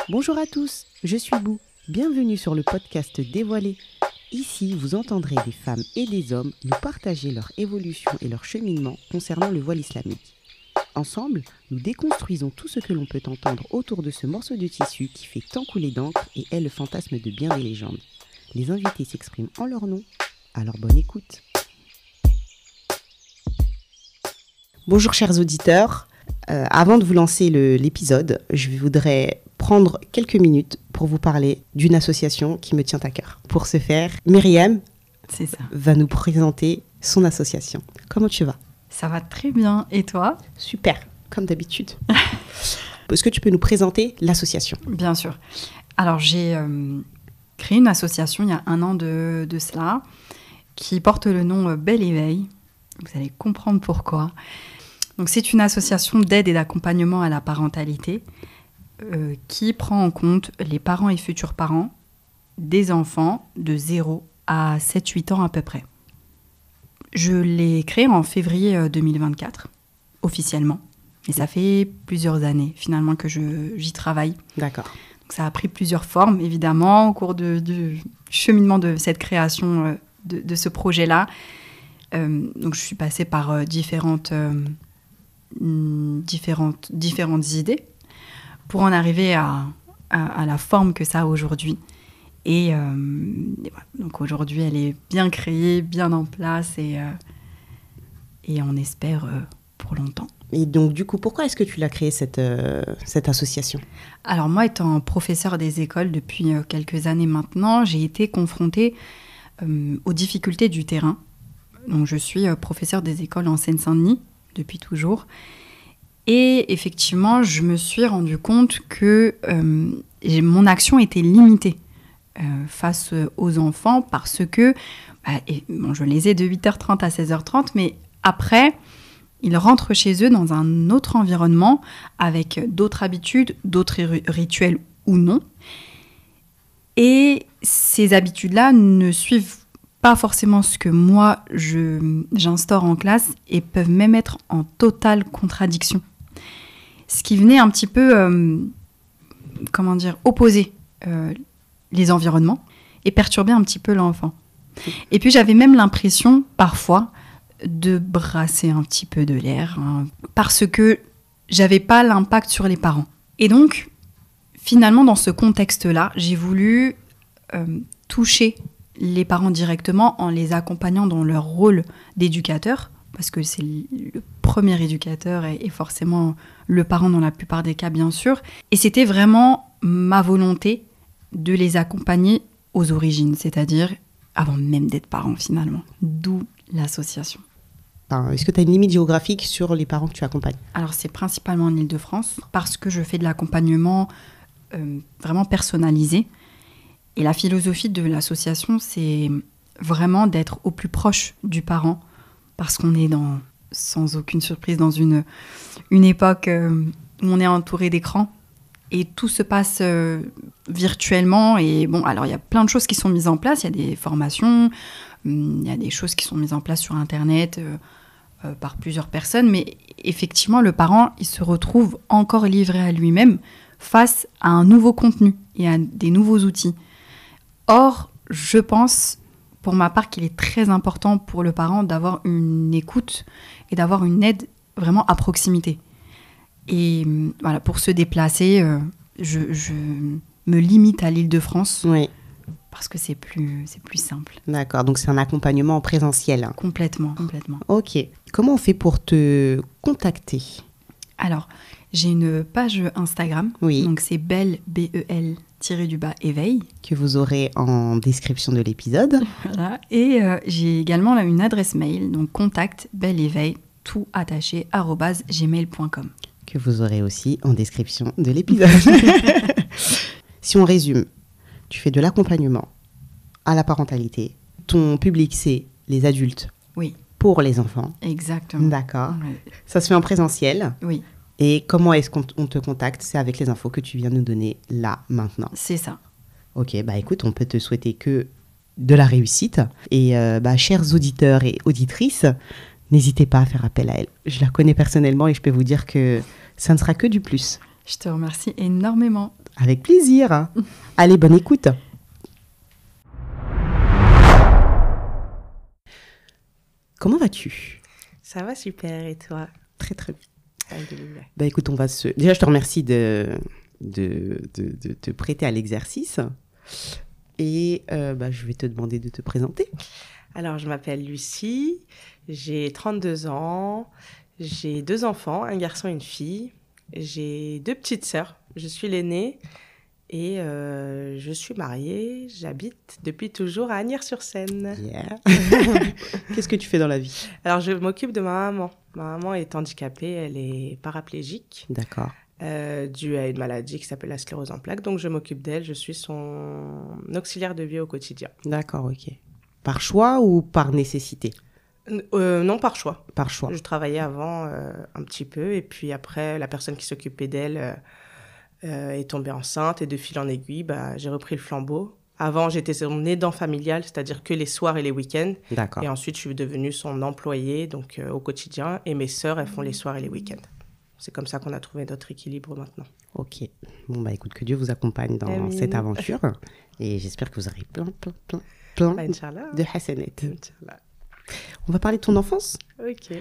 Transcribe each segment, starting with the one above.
Bonjour à tous, je suis Bou. Bienvenue sur le podcast Dévoilé. Ici, vous entendrez des femmes et des hommes nous partager leur évolution et leur cheminement concernant le voile islamique. Ensemble, nous déconstruisons tout ce que l'on peut entendre autour de ce morceau de tissu qui fait tant couler d'encre et est le fantasme de bien des légendes. Les invités s'expriment en leur nom, alors bonne écoute. Bonjour chers auditeurs, avant de vous lancer l'épisode, je voudrais prendre quelques minutes pour vous parler d'une association qui me tient à cœur. Pour ce faire, Myriam va nous présenter son association. Comment tu vas ? Ça va très bien. Et toi ? Super, comme d'habitude. Est-ce que tu peux nous présenter l'association ? Bien sûr. Alors, j'ai créé une association il y a 1 an de cela, qui porte le nom Bel Éveil. Vous allez comprendre pourquoi. Donc, c'est une association d'aide et d'accompagnement à la parentalité qui prend en compte les parents et futurs parents des enfants de 0 à 7-8 ans à peu près. Je l'ai créée en février 2024, officiellement. Et ça fait plusieurs années, finalement, que j'y travaille. D'accord. Donc, ça a pris plusieurs formes, évidemment, au cours du cheminement de cette création de ce projet-là. Donc, je suis passée par différentes idées pour en arriver à la forme que ça a aujourd'hui. Et voilà. Donc aujourd'hui, elle est bien créée, bien en place et on espère pour longtemps. Et donc du coup, pourquoi est-ce que tu l'as créée cette association ? Alors moi, étant professeure des écoles depuis quelques années maintenant, j'ai été confrontée aux difficultés du terrain. Donc je suis professeure des écoles en Seine-Saint-Denis depuis toujours. Et effectivement, je me suis rendu compte que mon action était limitée face aux enfants parce que je les ai de 8h30 à 16h30, mais après, ils rentrent chez eux dans un autre environnement avec d'autres habitudes, d'autres rituels ou non. Et ces habitudes-là ne suivent pas forcément ce que moi j'instaure en classe et peuvent même être en totale contradiction. Ce qui venait un petit peu, opposer les environnements et perturber un petit peu l'enfant. Et puis j'avais même l'impression, parfois, de brasser un petit peu de l'air, parce que j'avais pas l'impact sur les parents. Et donc, finalement, dans ce contexte-là, j'ai voulu toucher les parents directement en les accompagnant dans leur rôle d'éducateur, parce que c'est le premier éducateur et forcément le parent dans la plupart des cas, bien sûr. Et c'était vraiment ma volonté de les accompagner aux origines, c'est-à-dire avant même d'être parents finalement. D'où l'association. Est-ce que tu as une limite géographique sur les parents que tu accompagnes ? Alors c'est principalement en Île-de-France, parce que je fais de l'accompagnement vraiment personnalisé. Et la philosophie de l'association, c'est vraiment d'être au plus proche du parent, parce qu'on est sans aucune surprise dans une époque où on est entouré d'écrans et tout se passe virtuellement. Et bon, alors il y a plein de choses qui sont mises en place, il y a des formations, il y a des choses qui sont mises en place sur Internet par plusieurs personnes, mais effectivement, le parent, il se retrouve encore livré à lui-même face à un nouveau contenu et à des nouveaux outils. Or, je pense, pour ma part, qu'il est très important pour le parent d'avoir une écoute et d'avoir une aide vraiment à proximité. Et voilà, pour se déplacer, je me limite à l'Île-de-France. Oui. Parce que c'est plus simple. D'accord, donc c'est un accompagnement en présentiel. Complètement. Ok. Comment on fait pour te contacter ? Alors, j'ai une page Instagram. Oui. Donc c'est Bel, B-E-L-Éveil. Que vous aurez en description de l'épisode. Voilà. Et j'ai également là, une adresse mail, donc contact beléveil, tout attaché, @gmail.com. Que vous aurez aussi en description de l'épisode. Si on résume, tu fais de l'accompagnement à la parentalité. Ton public, c'est les adultes. Oui. Pour les enfants. Exactement. D'accord. Ouais. Ça se fait en présentiel. Oui. Et comment est-ce qu'on te contacte ? C'est avec les infos que tu viens de nous donner là, maintenant. C'est ça. Ok, écoute, on peut te souhaiter que de la réussite. Et chers auditeurs et auditrices, n'hésitez pas à faire appel à elle. Je la connais personnellement et je peux vous dire que ça ne sera que du plus. Je te remercie énormément. Avec plaisir. Allez, bonne écoute. Comment vas-tu? Ça va super, et toi? Très, très bien. Alhamdoulilah. Bah écoute, Déjà, je te remercie de te prêter à l'exercice. Et je vais te demander de te présenter. Alors, je m'appelle Lucie, j'ai 32 ans, j'ai 2 enfants, un garçon et une fille. J'ai 2 petites sœurs, je suis l'aînée et je suis mariée. J'habite depuis toujours à Agnières-sur-Seine. Yeah. Qu'est-ce que tu fais dans la vie? Alors, je m'occupe de ma maman. Ma maman est handicapée, elle est paraplégique. D'accord. Due à une maladie qui s'appelle la sclérose en plaques. Donc, je m'occupe d'elle, je suis son auxiliaire de vie au quotidien. D'accord, ok. Par choix ou par nécessité? Non, par choix. Par choix. Je travaillais avant un petit peu et puis après, la personne qui s'occupait d'elle est tombée enceinte et de fil en aiguille, j'ai repris le flambeau. Avant, j'étais son aidant familial, c'est-à-dire que les soirs et les week-ends. D'accord. Et ensuite, je suis devenue son employée donc, au quotidien. Et mes sœurs, elles font les soirs et les week-ends. C'est comme ça qu'on a trouvé notre équilibre maintenant. Ok. Bon, écoute, que Dieu vous accompagne dans Amin. cette aventure. Et j'espère que vous aurez plein Inch'Allah. de hasanat. Inch'Allah. On va parler de ton enfance. Ok.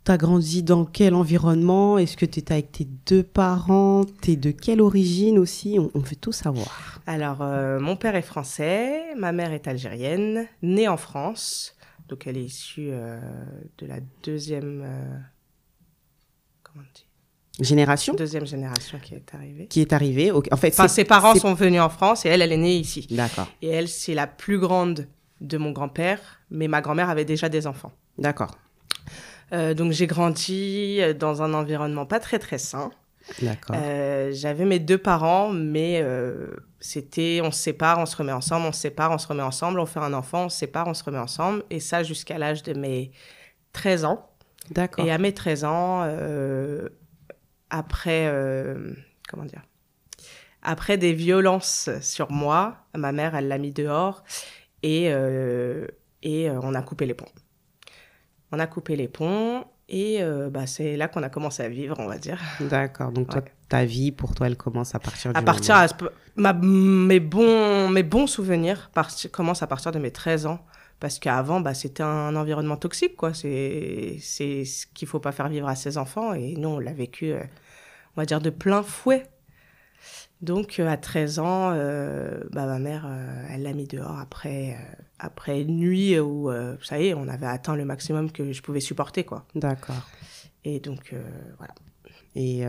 T'as grandi dans quel environnement? Est-ce que tu étais avec tes 2 parents? T'es de quelle origine aussi? On veut tout savoir. Alors, mon père est français, ma mère est algérienne, née en France. Donc, elle est issue de la deuxième... comment on dit? Génération Deuxième génération qui est arrivée. qui est arrivée. Ok. En fait, Ses parents sont venus en France et elle est née ici. D'accord. Et elle, c'est la plus grande de mon grand-père, mais ma grand-mère avait déjà des enfants. D'accord. Donc, j'ai grandi dans un environnement pas très, très sain. D'accord. J'avais mes 2 parents, mais c'était on se sépare, on se remet ensemble, on se sépare, on se remet ensemble, on fait un enfant, on se sépare, on se remet ensemble. Et ça jusqu'à l'âge de mes 13 ans. D'accord. Et à mes 13 ans, après, après des violences sur moi, ma mère, elle l'a mis dehors et on a coupé les ponts. On a coupé les ponts et c'est là qu'on a commencé à vivre, on va dire. D'accord. Donc, toi, Ouais. ta vie, pour toi, elle commence à partir du mes bons souvenirs commencent à partir de mes 13 ans. Parce qu'avant, c'était un environnement toxique, quoi. C'est ce qu'il ne faut pas faire vivre à ses enfants. Et nous, on l'a vécu, on va dire, de plein fouet. Donc, à 13 ans, ma mère, elle l'a mis dehors après une nuit où, ça y est, on avait atteint le maximum que je pouvais supporter, quoi. D'accord. Et donc, voilà. Et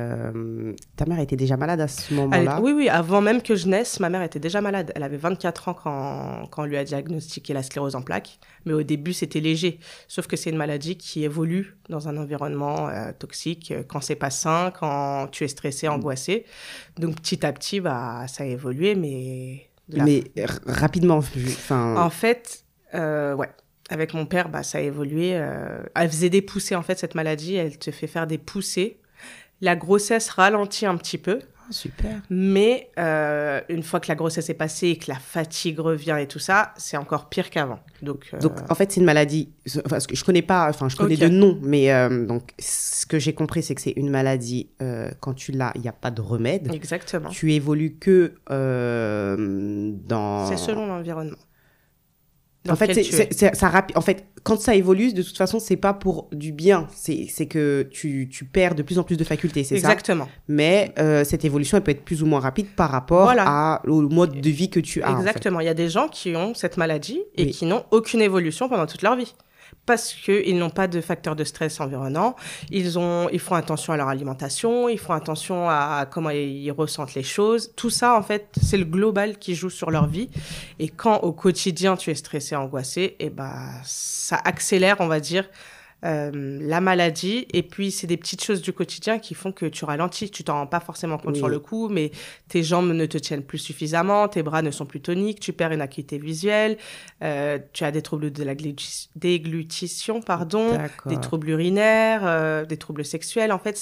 ta mère était déjà malade à ce moment-là? Oui, avant même que je naisse, ma mère était déjà malade. Elle avait 24 ans quand on lui a diagnostiqué la sclérose en plaques. Mais au début, c'était léger. Sauf que c'est une maladie qui évolue dans un environnement toxique, quand c'est pas sain, quand tu es stressé, angoissé. Donc, petit à petit, ça a évolué, mais... rapidement. En fait, ouais. Avec mon père, ça a évolué. Elle faisait des poussées, en fait, cette maladie. Elle te fait faire des poussées. La grossesse ralentit un petit peu. Oh, super. Mais une fois que la grossesse est passée et que la fatigue revient et tout ça, c'est encore pire qu'avant. Donc, en fait, c'est une maladie... Enfin, je connais pas... Enfin, je connais de nom, mais donc, ce que j'ai compris, c'est que c'est une maladie, quand tu l'as, il n'y a pas de remède. Exactement. Tu évolues que dans... C'est selon l'environnement. En fait, quand ça évolue, de toute façon, c'est pas pour du bien. C'est que tu perds de plus en plus de facultés, c'est ça? Exactement. Mais cette évolution, elle peut être plus ou moins rapide par rapport au mode de vie que tu as. Exactement. En fait. Il y a des gens qui ont cette maladie et Oui. qui n'ont aucune évolution pendant toute leur vie. Parce qu'ils n'ont pas de facteur de stress environnant, ils font attention à leur alimentation, ils font attention à comment ils ressentent les choses. Tout ça, en fait, c'est le global qui joue sur leur vie. Et quand au quotidien, tu es stressé, angoissé, ça accélère, on va dire, la maladie. Et puis, c'est des petites choses du quotidien qui font que tu ralentis. Tu t'en rends pas forcément compte sur le coup, mais tes jambes ne te tiennent plus suffisamment, tes bras ne sont plus toniques, tu perds une acuité visuelle, tu as des troubles de la déglutition, des troubles urinaires, des troubles sexuels. En fait,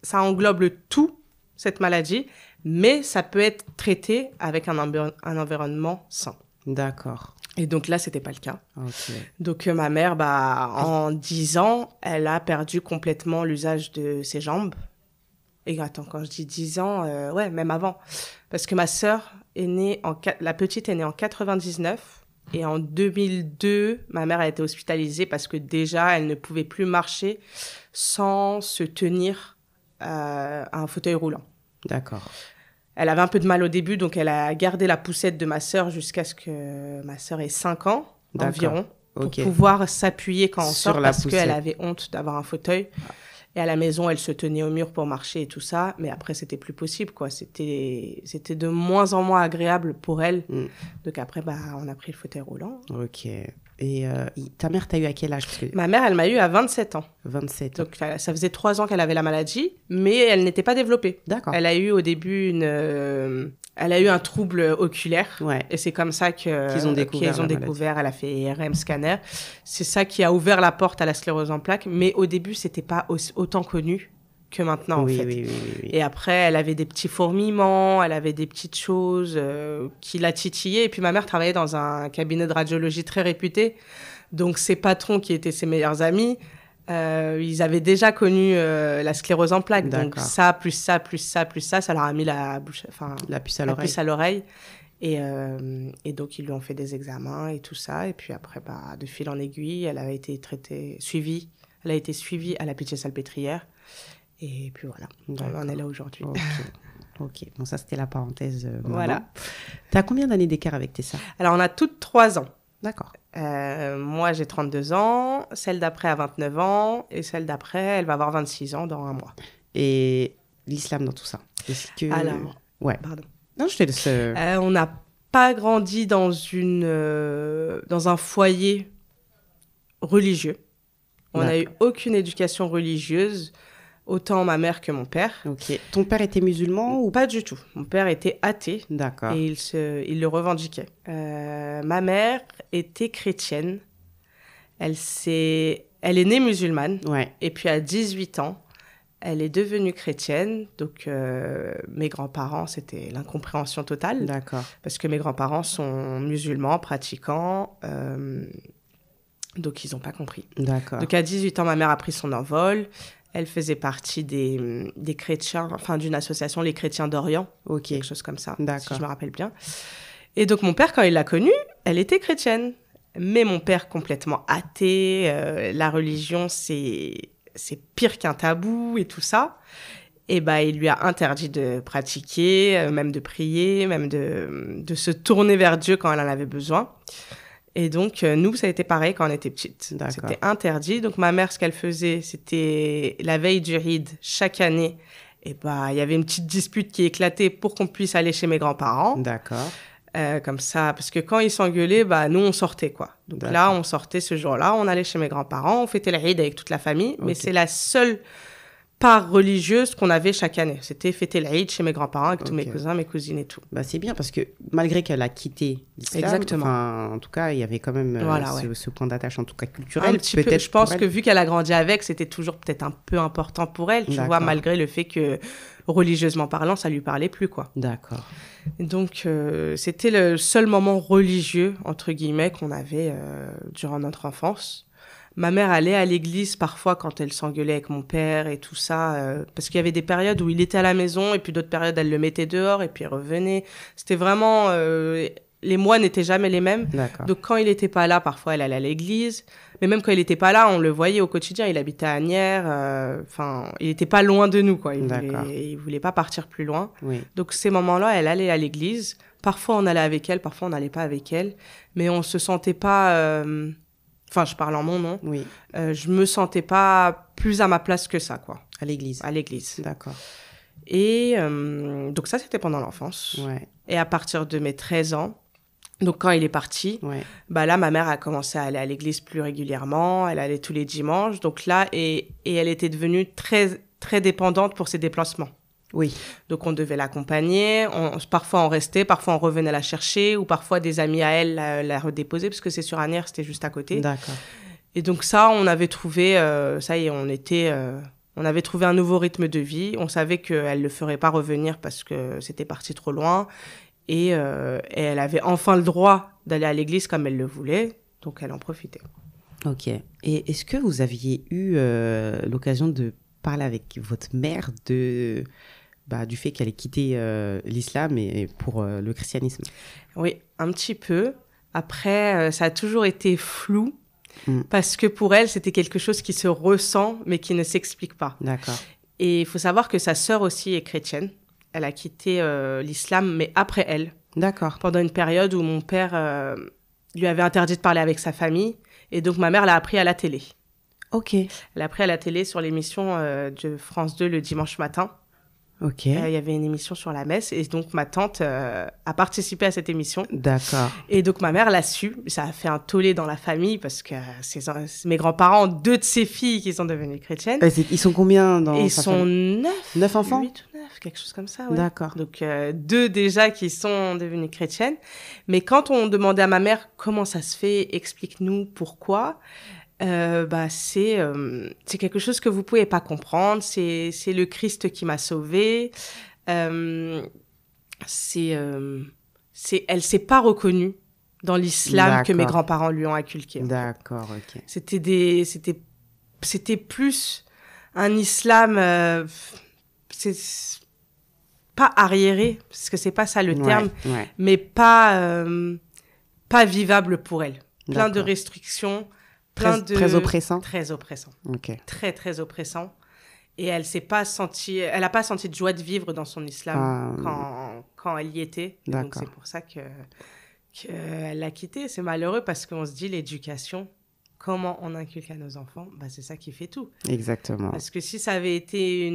ça englobe le tout, cette maladie, mais ça peut être traité avec un environnement sain. D'accord. Et donc là, c'était pas le cas. Okay. Donc ma mère, en 10 ans, elle a perdu complètement l'usage de ses jambes. Et attends, quand je dis 10 ans, ouais, même avant. Parce que ma sœur est née la petite est née en 99. Et en 2002, ma mère a été hospitalisée parce que déjà, elle ne pouvait plus marcher sans se tenir à un fauteuil roulant. D'accord. Elle avait un peu de mal au début, donc elle a gardé la poussette de ma sœur jusqu'à ce que ma sœur ait 5 ans environ, pour pouvoir s'appuyer quand on sort, parce qu'elle avait honte d'avoir un fauteuil. Et à la maison, elle se tenait au mur pour marcher et tout ça. Mais après, c'était plus possible, quoi. C'était de moins en moins agréable pour elle. Donc après, on a pris le fauteuil roulant. Ok. Et ta mère t'a eu à quel âge? Parce que... Ma mère, elle m'a eu à 27 ans. 27 ans. Donc ça faisait 3 ans qu'elle avait la maladie, mais elle n'était pas développée. D'accord. Elle a eu au début elle a eu un trouble oculaire. Ouais. Et c'est comme ça qu'ils ont découvert. Elle a fait IRM scanner. C'est ça qui a ouvert la porte à la sclérose en plaques. Mais au début, c'était pas autant connu que maintenant, en fait. Oui. Et après, elle avait des petits fourmillements, elle avait des petites choses qui la titillaient. Et puis ma mère travaillait dans un cabinet de radiologie très réputé. Donc ses patrons, qui étaient ses meilleurs amis, ils avaient déjà connu la sclérose en plaques. D'accord. Donc ça, plus ça, ça leur a mis la puce à l'oreille. Et donc, ils lui ont fait des examens et tout ça. Et puis après, de fil en aiguille, elle a été suivie. Elle a été suivie à la Pitié-Salpêtrière. Et puis voilà, on en est là aujourd'hui. Ok. Bon, ça, c'était la parenthèse. Voilà. T'as combien d'années d'écart avec tes sœurs? Alors, on a toutes 3 ans. D'accord. Moi, j'ai 32 ans. Celle d'après a 29 ans. Et celle d'après, elle va avoir 26 ans dans un mois. Et l'islam dans tout ça? Est-ce que... Alors, ouais. Pardon. Non, je te laisse... on n'a pas grandi dans un foyer religieux. On n'a eu aucune éducation religieuse, autant ma mère que mon père. Ok. Ton père était musulman ou... Pas du tout. Mon père était athée. D'accord. Et il le revendiquait. Ma mère était chrétienne. Elle est née musulmane. Ouais. Et puis à 18 ans, elle est devenue chrétienne. Donc mes grands-parents, c'était l'incompréhension totale. D'accord. Parce que mes grands-parents sont musulmans, pratiquants. Donc ils n'ont pas compris. D'accord. Donc à 18 ans, ma mère a pris son envol. Elle faisait partie des chrétiens, enfin d'une association, les chrétiens d'Orient, quelque chose comme ça, si je me rappelle bien. Et donc mon père, quand il l'a connue, elle était chrétienne. Mais mon père, complètement athée, la religion, c'est pire qu'un tabou et tout ça. Et il lui a interdit de pratiquer, même de prier, même de se tourner vers Dieu quand elle en avait besoin. Et donc, nous, ça a été pareil quand on était petite. D'accord. C'était interdit. Donc, ma mère, ce qu'elle faisait, c'était la veille du Eid, chaque année. Et il y avait une petite dispute qui éclatait pour qu'on puisse aller chez mes grands-parents. D'accord. Comme ça, parce que quand ils s'engueulaient, nous, on sortait, quoi. Donc là, on sortait ce jour-là, on allait chez mes grands-parents, on fêtait le Eid avec toute la famille. Mais c'est la seule part religieuse qu'on avait chaque année. C'était fêter l'Eid chez mes grands-parents avec tous mes cousins, mes cousines et tout. C'est bien parce que malgré qu'elle a quitté l'islam, exactement. En tout cas, il y avait quand même ce point d'attache, en tout cas culturel. Un petit peu, je pense que vu qu'elle a grandi avec, c'était toujours peut-être un peu important pour elle, tu vois, malgré le fait que religieusement parlant, ça lui parlait plus, quoi. D'accord. Donc, c'était le seul moment religieux, entre guillemets, qu'on avait durant notre enfance. Ma mère allait à l'église parfois quand elle s'engueulait avec mon père et tout ça, parce qu'il y avait des périodes où il était à la maison et puis d'autres périodes, elle le mettait dehors et puis il revenait. C'était vraiment... les mois n'étaient jamais les mêmes. D'accord. Donc quand il n'était pas là, parfois elle allait à l'église. Mais même quand il n'était pas là, on le voyait au quotidien. Il habitait à Asnières. Il n'était pas loin de nous, quoi. Il voulait pas partir plus loin. Oui. Donc ces moments-là, elle allait à l'église. Parfois on allait avec elle, parfois on n'allait pas avec elle. Mais on se sentait pas... Enfin, je parle en mon nom. Oui. Je me sentais pas plus à ma place que ça, quoi. À l'église. À l'église. D'accord. Et donc ça, c'était pendant l'enfance. Ouais. Et à partir de mes 13 ans, donc quand il est parti, là, ma mère a commencé à aller à l'église plus régulièrement. Elle allait tous les dimanches. Donc là, et elle était devenue très, très dépendante pour ses déplacements. Oui. Donc, on devait l'accompagner. Parfois, on restait. Parfois, on revenait la chercher. Ou parfois, des amis à elle la redéposaient, parce que c'est sur Asnières, c'était juste à côté. D'accord. Et donc, ça, on avait trouvé... ça y est, on avait trouvé un nouveau rythme de vie. On savait qu'elle ne le ferait pas revenir parce que c'était parti trop loin. Et elle avait enfin le droit d'aller à l'église comme elle le voulait. Donc, elle en profitait. Ok. Et est-ce que vous aviez eu l'occasion de parlé avec votre mère du fait qu'elle ait quitté l'islam et pour le christianisme? Oui, un petit peu. Après, ça a toujours été flou parce que pour elle, c'était quelque chose qui se ressent mais qui ne s'explique pas. D'accord. Et il faut savoir que sa sœur aussi est chrétienne. Elle a quitté l'islam, mais après elle. D'accord. Pendant une période où mon père lui avait interdit de parler avec sa famille. Et donc, ma mère l'a appris à la télé. Ok. Elle l'a appris à la télé sur l'émission de France 2 le dimanche matin. Ok. Il y avait une émission sur la messe. Et donc, ma tante a participé à cette émission. D'accord. Et donc, ma mère l'a su. Ça a fait un tollé dans la famille parce que mes grands-parents, 2 de ses filles qui sont devenues chrétiennes. Ils sont combien dans Ils sa sont famille? 9 enfants? 8 ou 9, quelque chose comme ça. Ouais. D'accord. Donc, 2 déjà qui sont devenues chrétiennes. Mais quand on demandait à ma mère comment ça se fait, explique-nous pourquoi, c'est quelque chose que vous pouvez pas comprendre. C'est le Christ qui m'a sauvée. Elle s'est pas reconnue dans l'islam que mes grands-parents lui ont inculqué. D'accord, ok. C'était plus un islam, c'est pas arriéré, parce que c'est pas ça le terme, mais pas vivable pour elle. Plein de restrictions, très oppressant. Très oppressant. Ok. Très, très oppressant. Et elle a pas senti de joie de vivre dans son islam quand elle y était. Donc c'est pour ça qu'elle l'a quitté. C'est malheureux parce qu'on se dit l'éducation, comment on inculque à nos enfants, c'est ça qui fait tout. Exactement. Parce que si ça avait été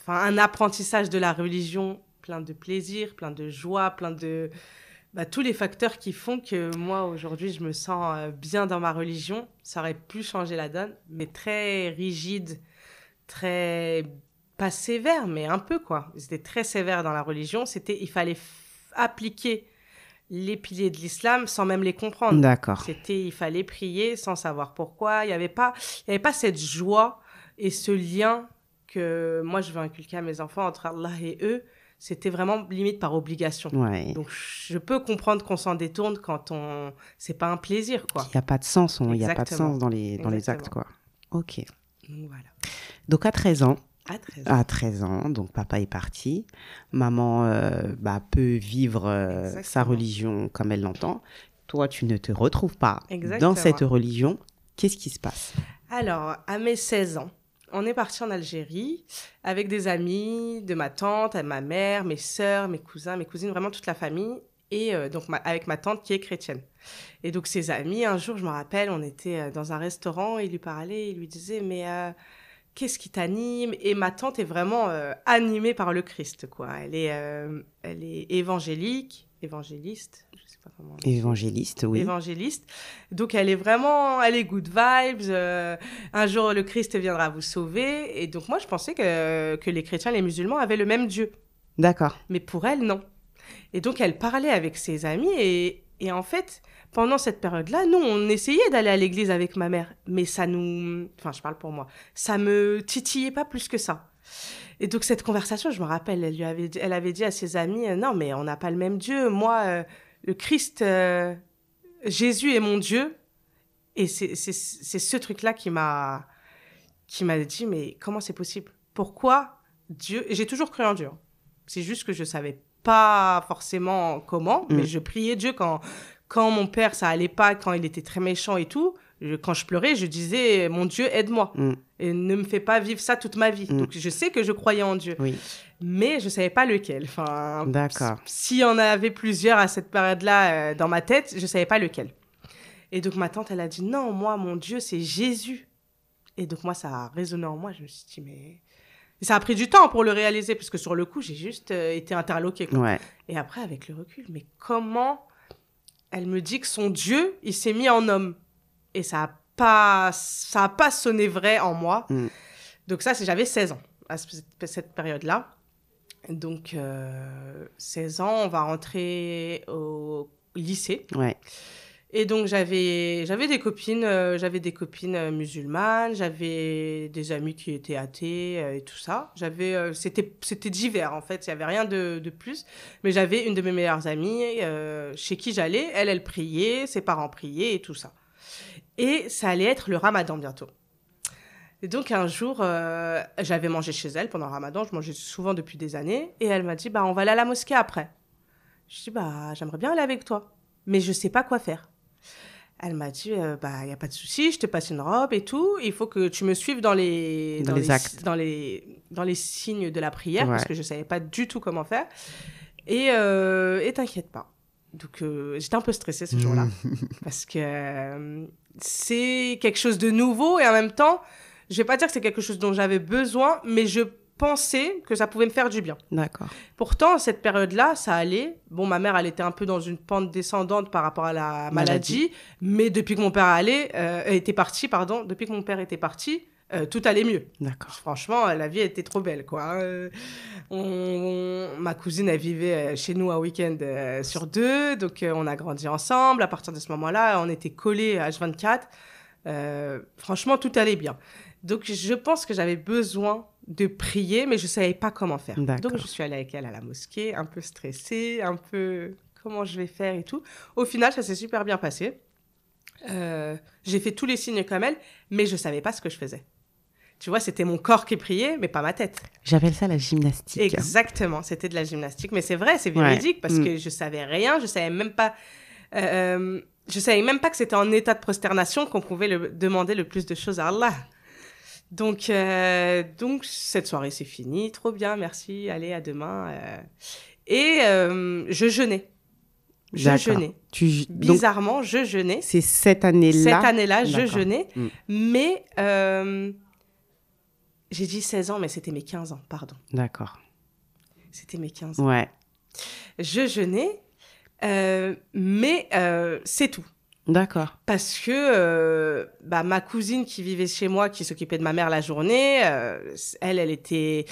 un apprentissage de la religion, plein de plaisir, plein de joie, plein de tous les facteurs qui font que moi aujourd'hui je me sens bien dans ma religion, ça aurait pu changer la donne, mais très rigide, très pas sévère, mais un peu quoi. C'était très sévère dans la religion. Il fallait appliquer les piliers de l'islam sans même les comprendre. D'accord. Il fallait prier sans savoir pourquoi. Il y avait pas cette joie et ce lien que moi je veux inculquer à mes enfants entre Allah et eux. C'était vraiment limite par obligation. Ouais. Donc je peux comprendre qu'on s'en détourne quand c'est pas un plaisir quoi. Il n'y a pas de sens, il n'y a pas de sens dans les actes quoi. Ok. Voilà. Donc à 13 ans. À 13 ans, donc papa est parti. Maman peut vivre sa religion comme elle l'entend. Toi, tu ne te retrouves pas dans cette religion. Qu'est-ce qui se passe? Alors, à mes 16 ans, on est parti en Algérie avec des amis de ma tante, ma mère, mes sœurs, mes cousins, mes cousines, vraiment toute la famille. Et donc avec ma tante qui est chrétienne. Et donc ses amis, un jour, je me rappelle, on était dans un restaurant, il lui parlait, il lui disait « Mais qu'est-ce qui t'anime ?» Et ma tante est vraiment animée par le Christ, quoi. Elle est évangéliste, je sais pas comment on dit. Évangéliste, oui. Évangéliste. Donc elle est good vibes. Un jour, le Christ viendra vous sauver. Et donc moi, je pensais que les chrétiens, les musulmans avaient le même Dieu. D'accord. Mais pour elle, non. Et donc, elle parlait avec ses amis et en fait, pendant cette période-là, nous, on essayait d'aller à l'église avec ma mère, mais je parle pour moi, ça me titillait pas plus que ça. Et donc, cette conversation, je me rappelle, elle avait dit à ses amis, non, mais on n'a pas le même Dieu. Moi, le Christ, Jésus est mon Dieu. Et c'est ce truc-là qui m'a dit, mais comment c'est possible? Pourquoi Dieu? Et j'ai toujours cru en Dieu. C'est juste que je savais pas forcément comment, mais je priais Dieu quand mon père, ça allait pas, quand il était très méchant et tout. Quand je pleurais, je disais, mon Dieu, aide-moi. Et ne me fais pas vivre ça toute ma vie. Donc, je sais que je croyais en Dieu. Oui. Mais je savais pas lequel. D'accord. S'il y en avait plusieurs à cette période-là dans ma tête, je savais pas lequel. Et donc, ma tante, elle a dit, non, moi, mon Dieu, c'est Jésus. Et donc, moi, ça a résonné en moi. Je me suis dit, mais... Et ça a pris du temps pour le réaliser, parce que sur le coup, j'ai juste été interloquée, quoi. Ouais. Et après, avec le recul, mais comment elle me dit que son Dieu, il s'est mis en homme? Et ça a pas sonné vrai en moi. Donc ça, j'avais 16 ans à cette période-là. Donc, 16 ans, on va rentrer au lycée. Ouais. Et donc, j'avais des copines musulmanes, j'avais des amis qui étaient athées et tout ça. C'était divers, en fait, il n'y avait rien de plus. Mais j'avais une de mes meilleures amies chez qui j'allais. Elle priait, ses parents priaient et tout ça. Et ça allait être le ramadan bientôt. Et donc, un jour, j'avais mangé chez elle pendant le ramadan. Je mangeais souvent depuis des années. Et elle m'a dit, on va aller à la mosquée après. Je dis, j'aimerais bien aller avec toi. Mais je sais pas quoi faire. Elle m'a dit, il n'y a pas de souci, je te passe une robe et tout. Il faut que tu me suives dans les actes. Dans les signes de la prière, Ouais. parce que je ne savais pas du tout comment faire. Et t'inquiète pas. Donc, j'étais un peu stressée ce jour-là. Parce que c'est quelque chose de nouveau. Et en même temps, je ne vais pas dire que c'est quelque chose dont j'avais besoin, mais je pensais que ça pouvait me faire du bien. D'accord. Pourtant, cette période-là, ça allait. Bon, ma mère, elle était un peu dans une pente descendante par rapport à la maladie. Mais depuis que mon père était parti, depuis que mon père était parti, tout allait mieux. D'accord. Franchement, la vie était trop belle, quoi. Ma cousine, elle vivait chez nous un week-end sur 2. Donc, on a grandi ensemble. À partir de ce moment-là, on était collés H24. Franchement, tout allait bien. Donc, je pense que j'avais besoin de prier, mais je ne savais pas comment faire. D'accord. Donc, je suis allée avec elle à la mosquée, un peu stressée, un peu comment je vais faire et tout. Au final, ça s'est super bien passé. J'ai fait tous les signes comme elle, mais je ne savais pas ce que je faisais. Tu vois, c'était mon corps qui priait, mais pas ma tête. J'appelle ça la gymnastique. Exactement, c'était de la gymnastique. Mais c'est vrai, c'est véridique, parce que je ne savais rien, je ne savais même pas... je savais même pas que c'était en état de prosternation qu'on pouvait demander le plus de choses à Allah. Donc cette soirée, c'est fini. Trop bien, merci. Allez, à demain. Et je jeûnais. Je jeûnais. Bizarrement, je jeûnais. C'est cette année-là. Cette année-là, je jeûnais. Mais j'ai dit 16 ans, mais c'était mes 15 ans, pardon. D'accord. C'était mes 15 ans. Ouais. Je jeûnais, mais c'est tout. D'accord. Parce que ma cousine qui vivait chez moi, qui s'occupait de ma mère la journée, elle était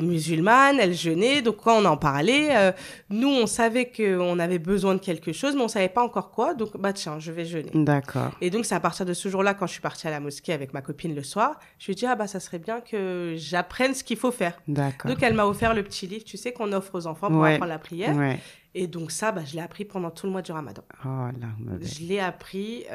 musulmane, elle jeûnait. Donc, quand on en parlait, nous, on savait qu'on avait besoin de quelque chose, mais on ne savait pas encore quoi. Donc, tiens, je vais jeûner. D'accord. Et donc, c'est à partir de ce jour-là, quand je suis partie à la mosquée avec ma copine le soir, je lui ai dit, ça serait bien que j'apprenne ce qu'il faut faire. D'accord. Donc, elle m'a offert le petit livre, tu sais, qu'on offre aux enfants pour apprendre la prière. Ouais. Et donc ça, je l'ai appris pendant tout le mois du Ramadan. Oh là, je l'ai appris.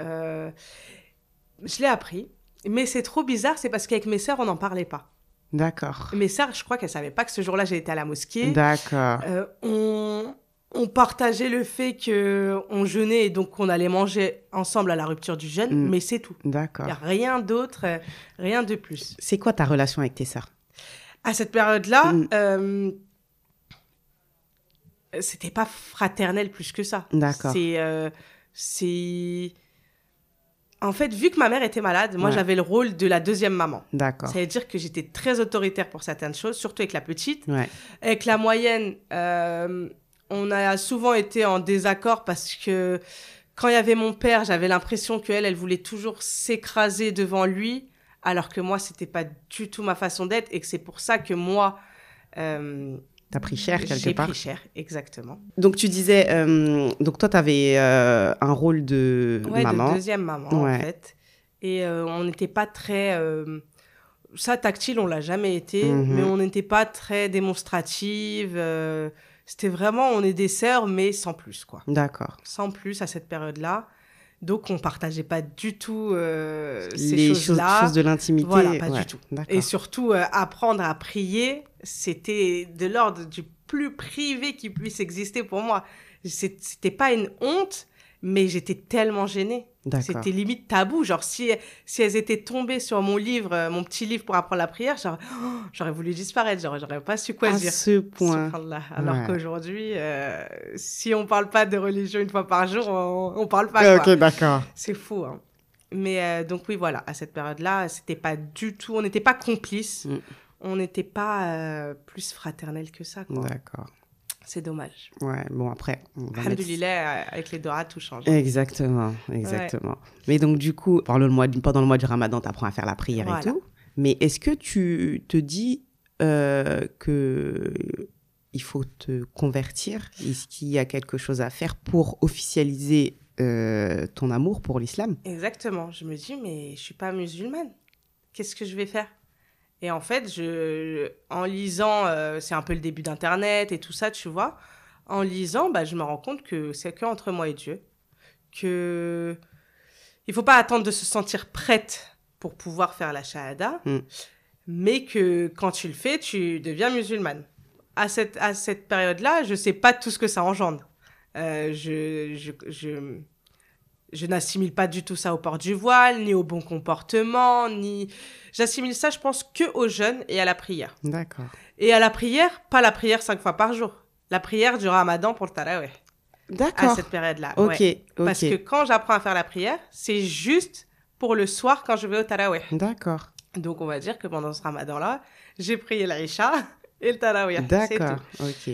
Mais c'est trop bizarre, c'est parce qu'avec mes sœurs, on n'en parlait pas. D'accord. Mes sœurs, je crois qu'elles ne savaient pas que ce jour-là, j'ai été à la mosquée. D'accord. On partageait le fait qu'on jeûnait et donc qu'on allait manger ensemble à la rupture du jeûne, mais c'est tout. D'accord. Il n'y a rien d'autre, rien de plus. C'est quoi ta relation avec tes sœurs? À cette période-là, c'était pas fraternel plus que ça. D'accord. C'est... En fait, vu que ma mère était malade, moi, j'avais le rôle de la deuxième maman. D'accord. Ça veut dire que j'étais très autoritaire pour certaines choses, surtout avec la petite. Ouais. Avec la moyenne, on a souvent été en désaccord parce que quand il y avait mon père, j'avais l'impression qu'elle voulait toujours s'écraser devant lui, alors que moi, c'était pas du tout ma façon d'être et que c'est pour ça que moi... T'as pris cher quelque part. J'ai pris cher, exactement. Donc tu disais, donc toi t'avais un rôle de maman. De deuxième maman en fait. Et on n'était pas très, ça tactile on l'a jamais été, mais on n'était pas très démonstrative. C'était vraiment, on est des sœurs mais sans plus quoi. D'accord. Sans plus à cette période-là. Donc, on partageait pas du tout ces choses-là. Les choses de l'intimité. Voilà, pas du tout. Et surtout, apprendre à prier, c'était de l'ordre du plus privé qui puisse exister pour moi. C'était pas une honte, mais j'étais tellement gênée. C'était limite tabou. Genre, si elles étaient tombées sur mon livre, mon petit livre pour apprendre la prière, j'aurais voulu disparaître. J'aurais pas su quoi dire. À ce point. Alors qu'aujourd'hui, si on parle pas de religion une fois par jour, on parle pas. Ok, d'accord. C'est fou, hein. Mais donc oui, voilà, à cette période-là, c'était pas du tout... On n'était pas complices. On n'était pas plus fraternels que ça, quoi. D'accord. C'est dommage. Ouais, bon, après... Alhamdoulilah, avec les Dora, tout change. Exactement. Ouais. Mais donc, du coup, pendant le mois du Ramadan, tu apprends à faire la prière et tout. Mais est-ce que tu te dis que il faut te convertir? Est-ce qu'il y a quelque chose à faire pour officialiser ton amour pour l'islam? Exactement. Je me dis, mais je suis pas musulmane. Qu'est-ce que je vais faire? Et en fait, en lisant, c'est un peu le début d'Internet et tout ça, tu vois. En lisant, je me rends compte que c'est qu'entre moi et Dieu. Il ne faut pas attendre de se sentir prête pour pouvoir faire la shahada, mais que quand tu le fais, tu deviens musulmane. À cette période-là, je ne sais pas tout ce que ça engendre. Je n'assimile pas du tout ça au port du voile, ni au bon comportement, ni... J'assimile ça, je pense, que aux jeunes et à la prière. D'accord. Et à la prière, pas la prière 5 fois par jour. La prière du Ramadan pour le Tarawih. D'accord. À cette période-là. Ok. Parce que quand j'apprends à faire la prière, c'est juste pour le soir quand je vais au Tarawih. D'accord. Donc, on va dire que pendant ce Ramadan-là, j'ai prié l'Aïcha et le Tarawih. D'accord. Ok.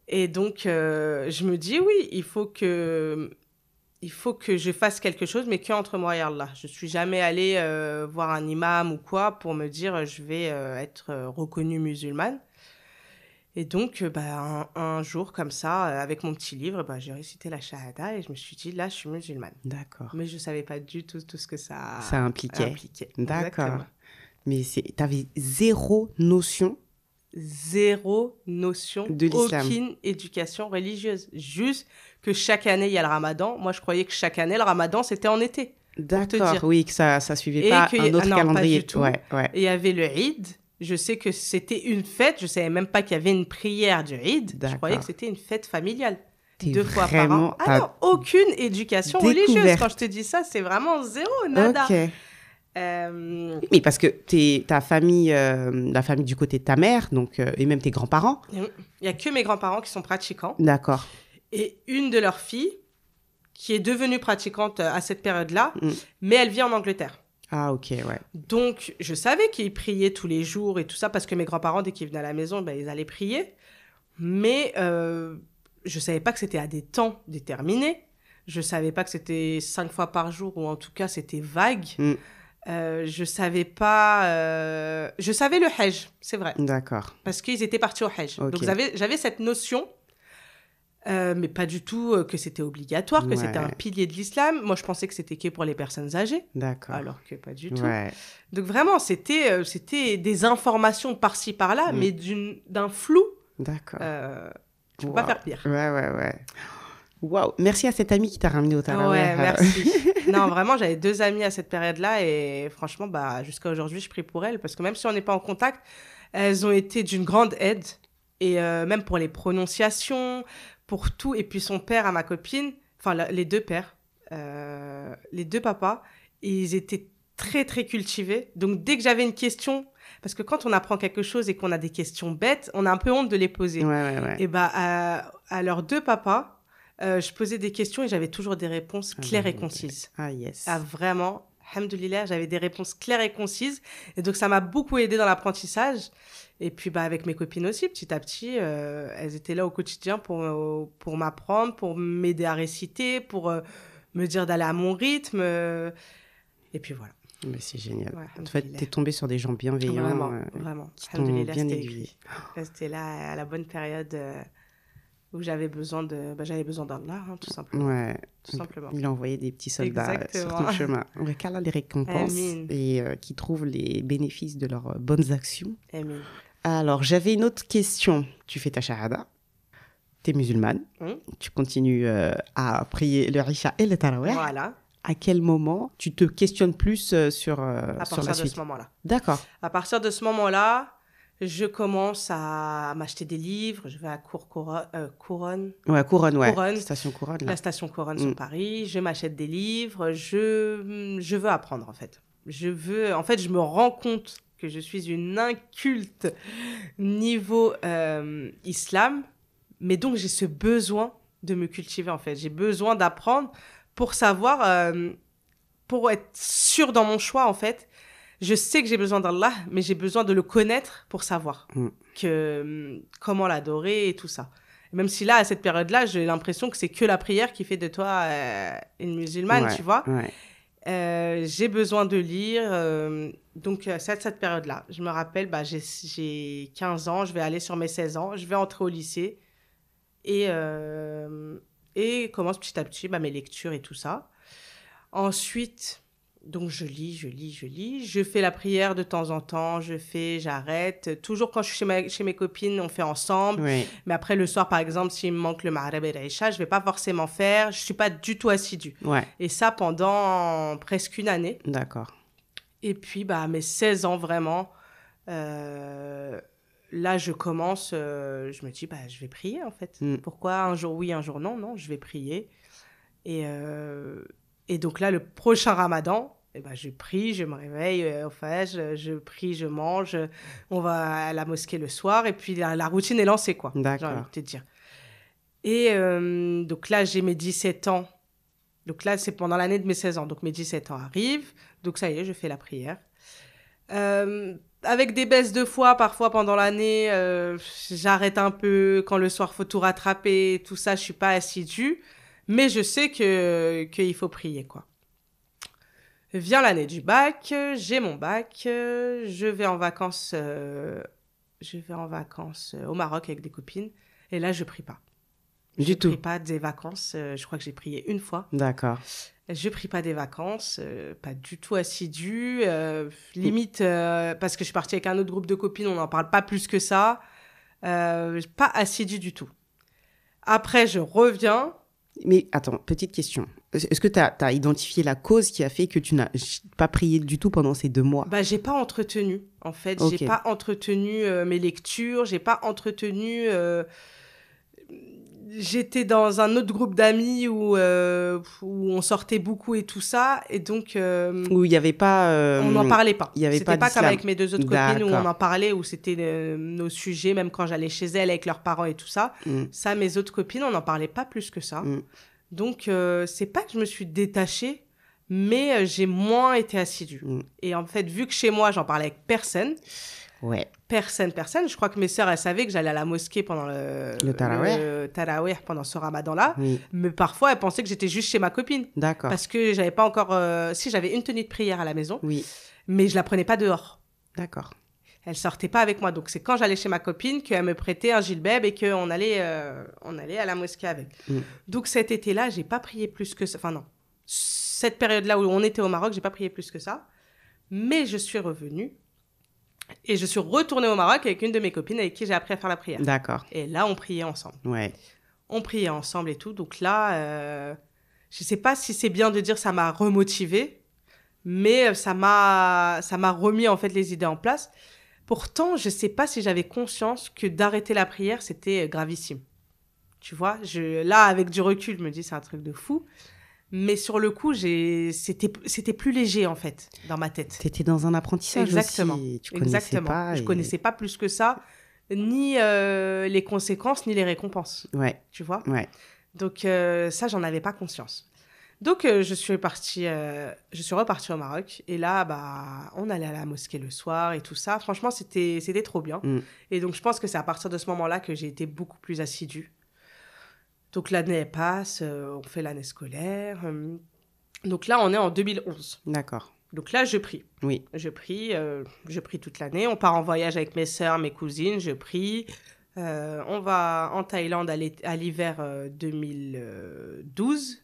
Et donc, je me dis, oui, il faut que je fasse quelque chose, mais qu'entre moi et Allah. Je ne suis jamais allée voir un imam ou quoi pour me dire je vais être reconnue musulmane. Et donc, un jour, comme ça, avec mon petit livre, j'ai récité la shahada et je me suis dit, là, je suis musulmane. D'accord. Mais je ne savais pas du tout ce que ça impliquait. D'accord. Exactement. Mais tu avais zéro notion de l'islam. Aucune éducation religieuse. Juste que chaque année, il y a le ramadan. Moi, je croyais que chaque année, le ramadan, c'était en été. D'accord, oui, que ça suivait pas un autre calendrier. Pas du tout. Ouais. Et il y avait le Eid. Je sais que c'était une fête. Je ne savais même pas qu'il y avait une prière du Eid. Je croyais que c'était une fête familiale. 2 fois par an. Ah non, aucune éducation religieuse. Quand je te dis ça, c'est vraiment zéro, nada. Ok. Mais parce que ta famille, la famille du côté de ta mère, donc, et même tes grands-parents. Il n'y a que mes grands-parents qui sont pratiquants. D'accord. Et une de leurs filles qui est devenue pratiquante à cette période-là, mais elle vit en Angleterre. Ah, ok, ouais. Donc, je savais qu'ils priaient tous les jours et tout ça, parce que mes grands-parents, dès qu'ils venaient à la maison, ils allaient prier. Mais je ne savais pas que c'était à des temps déterminés. Je ne savais pas que c'était 5 fois par jour, ou en tout cas, c'était vague. Je savais pas... je savais le Hajj, c'est vrai. D'accord. Parce qu'ils étaient partis au Hajj. Okay. Donc, j'avais cette notion... mais pas du tout que c'était obligatoire, que c'était un pilier de l'islam. Moi, je pensais que c'était que pour les personnes âgées. D'accord. Alors que pas du tout. Donc vraiment, c'était des informations par-ci, par-là, mais d'un flou. D'accord. Tu peux pas faire pire. Ouais. Waouh. Merci à cette amie qui t'a ramené au Tarawih. Ouais, merci. Non, vraiment, j'avais 2 amies à cette période-là et franchement, jusqu'à aujourd'hui, je prie pour elles parce que même si on n'est pas en contact, elles ont été d'une grande aide et même pour les prononciations, pour tout. Et puis son père à ma copine, enfin les 2 pères, les 2 papas, ils étaient très très cultivés. Donc dès que j'avais une question, parce que quand on apprend quelque chose et qu'on a des questions bêtes, on a un peu honte de les poser. Ouais. Et à leurs 2 papas, je posais des questions et j'avais toujours des réponses claires et concises. Ah yes. Ah vraiment, alhamdoulilah, j'avais des réponses claires et concises. Et donc ça m'a beaucoup aidée dans l'apprentissage. Et puis, avec mes copines aussi, petit à petit, elles étaient là au quotidien pour m'apprendre, pour m'aider à réciter, pour me dire d'aller à mon rythme. Et puis, voilà. Mais c'est génial. Ouais, en fait, t'es tombée sur des gens bienveillants. Vraiment. Qui t'ont bien aiguillée. C'était là à la bonne période où j'avais besoin d'Allah, tout simplement. Ouais. Tout simplement. Il a envoyé des petits soldats sur ton chemin. Qu'Allah les récompense et qui trouvent les bénéfices de leurs bonnes actions. Amin. Alors, j'avais une autre question. Tu fais ta shahada, tu es musulmane, tu continues à prier le Isha et le Tarawih. Voilà. À quel moment tu te questionnes plus sur la suite? À partir de ce moment-là. D'accord. À partir de ce moment-là, je commence à m'acheter des livres. Je vais à Couronne. Ouais, Couronne. Station Couronne. Là. La station Couronne sur Paris. Je m'achète des livres. Je veux apprendre, en fait. Je me rends compte que je suis une inculte niveau islam, mais donc j'ai ce besoin de me cultiver en fait. J'ai besoin d'apprendre pour savoir, pour être sûre dans mon choix en fait. Je sais que j'ai besoin d'Allah, mais j'ai besoin de le connaître pour savoir comment l'adorer et tout ça. Et même si là, à cette période-là, j'ai l'impression que c'est que la prière qui fait de toi une musulmane, tu vois. J'ai besoin de lire. Donc, c'est cette période-là. Je me rappelle, j'ai 15 ans, je vais aller sur mes 16 ans, je vais entrer au lycée et commence petit à petit mes lectures et tout ça. Ensuite, donc je lis. Je fais la prière de temps en temps, j'arrête. Toujours quand je suis chez mes copines, on fait ensemble. Oui. Mais après, le soir, par exemple, s'il me manque le Maghreb et l'Aïcha, je ne vais pas forcément faire. Je ne suis pas du tout assidue. Ouais. Et ça pendant presque une année. D'accord. Et puis, à mes 16 ans, vraiment, là, je commence, je me dis, je vais prier, en fait. Pourquoi un jour oui, un jour non? Non, je vais prier. Et donc là, le prochain ramadan, je prie, je me réveille, je prie, je mange, on va à la mosquée le soir, et puis la routine est lancée, quoi. D'accord. J'ai envie de te dire. Et donc là, j'ai mes 17 ans. Donc là, c'est pendant l'année de mes 16 ans. Donc mes 17 ans arrivent. Donc ça y est, je fais la prière. Avec des baisses de foi, parfois pendant l'année, j'arrête un peu. Quand le soir, faut tout rattraper, tout ça, je suis pas assidue. Mais je sais qu'il faut prier, quoi. Vient l'année du bac, j'ai mon bac, je vais en vacances au Maroc avec des copines. Et là, je prie pas. Je prie pas des vacances. Je crois que j'ai prié une fois. D'accord. Je prie pas des vacances, pas du tout assidue. Limite, parce que je suis partie avec un autre groupe de copines, on n'en parle pas plus que ça. Pas assidue du tout. Après, je reviens. Mais attends, petite question. Est-ce que tu as identifié la cause qui a fait que tu n'as pas prié du tout pendant ces 2 mois? J'ai pas entretenu, en fait. Okay. J'ai pas entretenu mes lectures. J'ai pas entretenu... J'étais dans un autre groupe d'amis où on sortait beaucoup et tout ça. Et donc... où il n'y avait pas... on n'en parlait pas. C'était pas comme avec mes 2 autres copines où on D'accord. en parlait, où c'était nos sujets, même quand j'allais chez elles avec leurs parents et tout ça. Ça, mes autres copines, on n'en parlait pas plus que ça. Donc, c'est pas que je me suis détachée, mais j'ai moins été assidue. Et en fait, vu que chez moi, j'en parlais avec personne... Ouais. Personne. Je crois que mes sœurs, elles savaient que j'allais à la mosquée pendant le tarawih pendant ce ramadan-là. Oui. Mais parfois, elles pensaient que j'étais juste chez ma copine. D'accord. Parce que j'avais pas encore... Si, j'avais une tenue de prière à la maison. Oui. Mais je la prenais pas dehors. D'accord. Elle sortait pas avec moi. Donc, c'est quand j'allais chez ma copine qu'elle me prêtait un gilbeb et qu'on allait à la mosquée avec. Donc, cet été-là, j'ai pas prié plus que ça. Enfin, non. Cette période-là où on était au Maroc, j'ai pas prié plus que ça. Mais je suis revenue. Et je suis retournée au Maroc avec une de mes copines avec qui j'ai appris à faire la prière. D'accord. Et là, on priait ensemble. Ouais. On priait ensemble et tout. Donc là, je sais pas si c'est bien de dire ça m'a remotivée, mais ça m'a remis en fait les idées en place. Pourtant, je sais pas si j'avais conscience que d'arrêter la prière, c'était gravissime. Tu vois, là, avec du recul, je me dis c'est un truc de fou. Mais sur le coup, c'était plus léger, en fait, dans ma tête. T'étais dans un apprentissage Exactement. aussi. Tu connaissais pas. Je connaissais pas plus que ça, ni les conséquences, ni les récompenses. Ouais. Tu vois? Ouais. Donc, ça, j'en avais pas conscience. Donc, je suis repartie au Maroc. Et là, on allait à la mosquée le soir et tout ça. Franchement, c'était trop bien. Et donc, je pense que c'est à partir de ce moment-là que j'ai été beaucoup plus assidue. Donc, l'année passe, on fait l'année scolaire. Donc là, on est en 2011. D'accord. Donc là, je prie. Oui. Je prie toute l'année. On part en voyage avec mes sœurs, mes cousines, je prie. On va en Thaïlande à l'hiver 2012.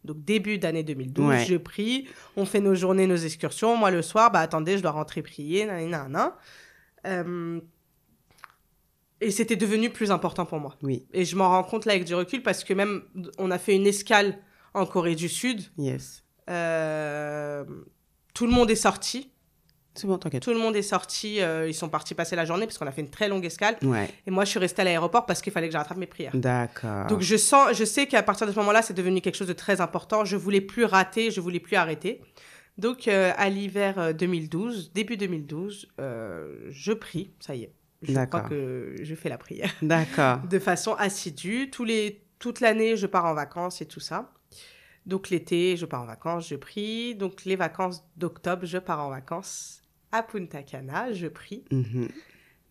Donc, début d'année 2012, ouais. Je prie. On fait nos journées, nos excursions. Moi, le soir, attendez, je dois rentrer prier. Et c'était devenu plus important pour moi. Oui. Et je m'en rends compte là avec du recul parce que même, on a fait une escale en Corée du Sud. Yes. Tout le monde est sorti. C'est bon, t'inquiète. Tout le monde est sorti. Ils sont partis passer la journée parce qu'on a fait une très longue escale. Ouais. Et moi, je suis restée à l'aéroport parce qu'il fallait que je rattrape mes prières. D'accord. Donc, je sais qu'à partir de ce moment-là, c'est devenu quelque chose de très important. Je voulais plus rater, je voulais plus arrêter. Donc, à l'hiver 2012, début 2012, je prie, ça y est. Je crois que je fais la prière. D'accord. De façon assidue. Toute l'année, je pars en vacances et tout ça. Donc, l'été, je pars en vacances, je prie. Donc, les vacances d'octobre, je pars en vacances à Punta Cana, je prie.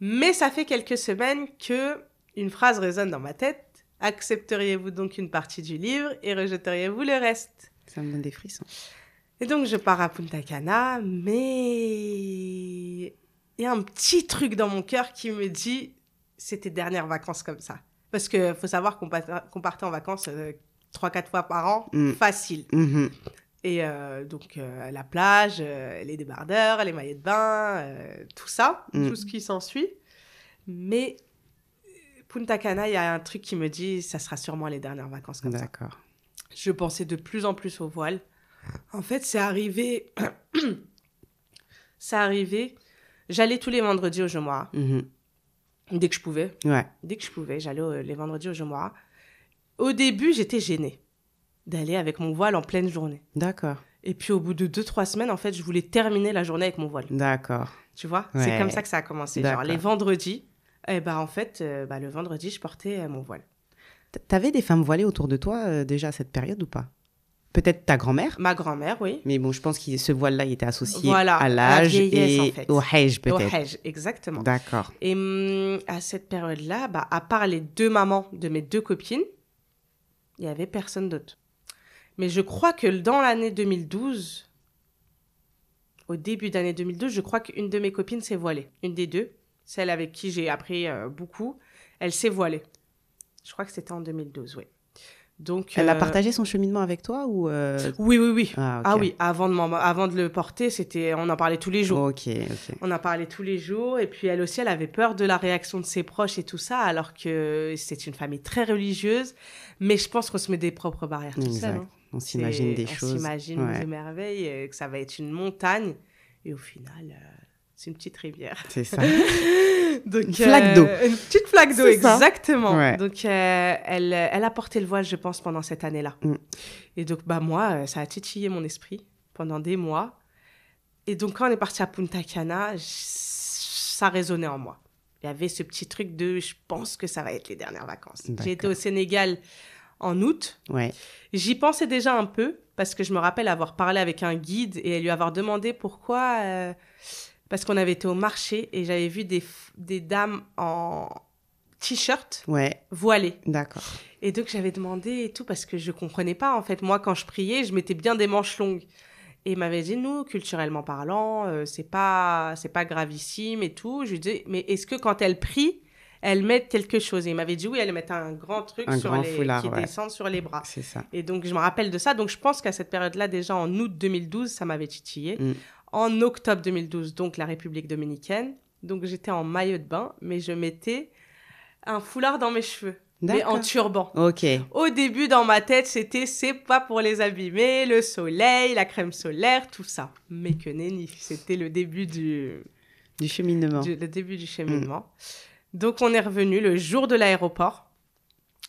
Mais ça fait quelques semaines qu'une phrase résonne dans ma tête. Accepteriez-vous donc une partie du livre et rejetteriez-vous le reste? Ça me donne des frissons. Et donc, je pars à Punta Cana, mais... il y a un petit truc dans mon cœur qui me dit c'est tes dernières vacances comme ça. Parce qu'il faut savoir qu'on partait en vacances 3-4 fois par an, facile. Et donc, la plage, les débardeurs, les maillots de bain, tout ça, tout ce qui s'ensuit. Mais Punta Cana, il y a un truc qui me dit ça sera sûrement les dernières vacances comme ça. D'accord. Je pensais de plus en plus au voile. En fait, c'est arrivé... ça arrivait. J'allais tous les vendredis au Jomora. Dès que je pouvais. Ouais. Dès que je pouvais, j'allais les vendredis au Jomora. Au début, j'étais gênée d'aller avec mon voile en pleine journée. D'accord. Et puis, au bout de 2-3 semaines, en fait, je voulais terminer la journée avec mon voile. D'accord. Tu vois, Ouais. c'est comme ça que ça a commencé. D'accord. Genre, les vendredis, en fait, le vendredi, je portais mon voile. T'avais des femmes voilées autour de toi déjà à cette période ou pas? Peut-être ta grand-mère? Ma grand-mère, oui. Mais bon, je pense que ce voile-là, il était associé Voilà, à l'âge à la vieillesse, et en fait. au hajj, Au peut-être. hajj, exactement. D'accord. Et à cette période-là, à part les 2 mamans de mes 2 copines, il n'y avait personne d'autre. Mais je crois que dans l'année 2012, au début d'année 2012, je crois qu'une de mes copines s'est voilée. Une des 2, celle avec qui j'ai appris beaucoup, elle s'est voilée. Je crois que c'était en 2012, oui. Donc, Elle a partagé son cheminement avec toi ou Oui. Ah, ok. Ah oui, avant de le porter, on en parlait tous les jours. Ok. On en parlait tous les jours. Et puis elle aussi, elle avait peur de la réaction de ses proches et tout ça, alors que c'est une famille très religieuse. Mais je pense qu'on se met des propres barrières tout seul. Hein. On s'imagine des choses. On s'imagine des merveilles, que ça va être une montagne. Et au final, c'est une petite rivière. C'est ça. Donc, une flaque d'eau. Une petite flaque d'eau, exactement. Ouais. Donc, elle a porté le voile, je pense, pendant cette année-là. Et donc, moi, ça a titillé mon esprit pendant des mois. Et donc, quand on est parti à Punta Cana, ça résonnait en moi. Il y avait ce petit truc de « je pense que ça va être les dernières vacances ». J'ai été au Sénégal en août. Ouais. J'y pensais déjà un peu, parce que je me rappelle avoir parlé avec un guide et lui avoir demandé pourquoi... Parce qu'on avait été au marché et j'avais vu des dames en t-shirt voilées. D'accord. Et donc, j'avais demandé et tout parce que je ne comprenais pas. En fait, moi, quand je priais, je mettais bien des manches longues. Et il m'avait dit, nous, culturellement parlant, c'est pas gravissime et tout. Je lui disais, mais est-ce que quand elle prie, elle met quelque chose? Et il m'avait dit, oui, elle met un grand truc foulard, qui descend sur les bras. C'est ça. Et donc, je me rappelle de ça. Donc, je pense qu'à cette période-là, déjà en août 2012, ça m'avait titillé. En octobre 2012, donc la République dominicaine. Donc, j'étais en maillot de bain, mais je mettais un foulard dans mes cheveux. Mais en turban. Ok. Au début, dans ma tête, c'est pas pour les abîmer, le soleil, la crème solaire, tout ça. Mais que nenni, c'était le début du cheminement. Le début du cheminement. Donc, on est revenu le jour de l'aéroport.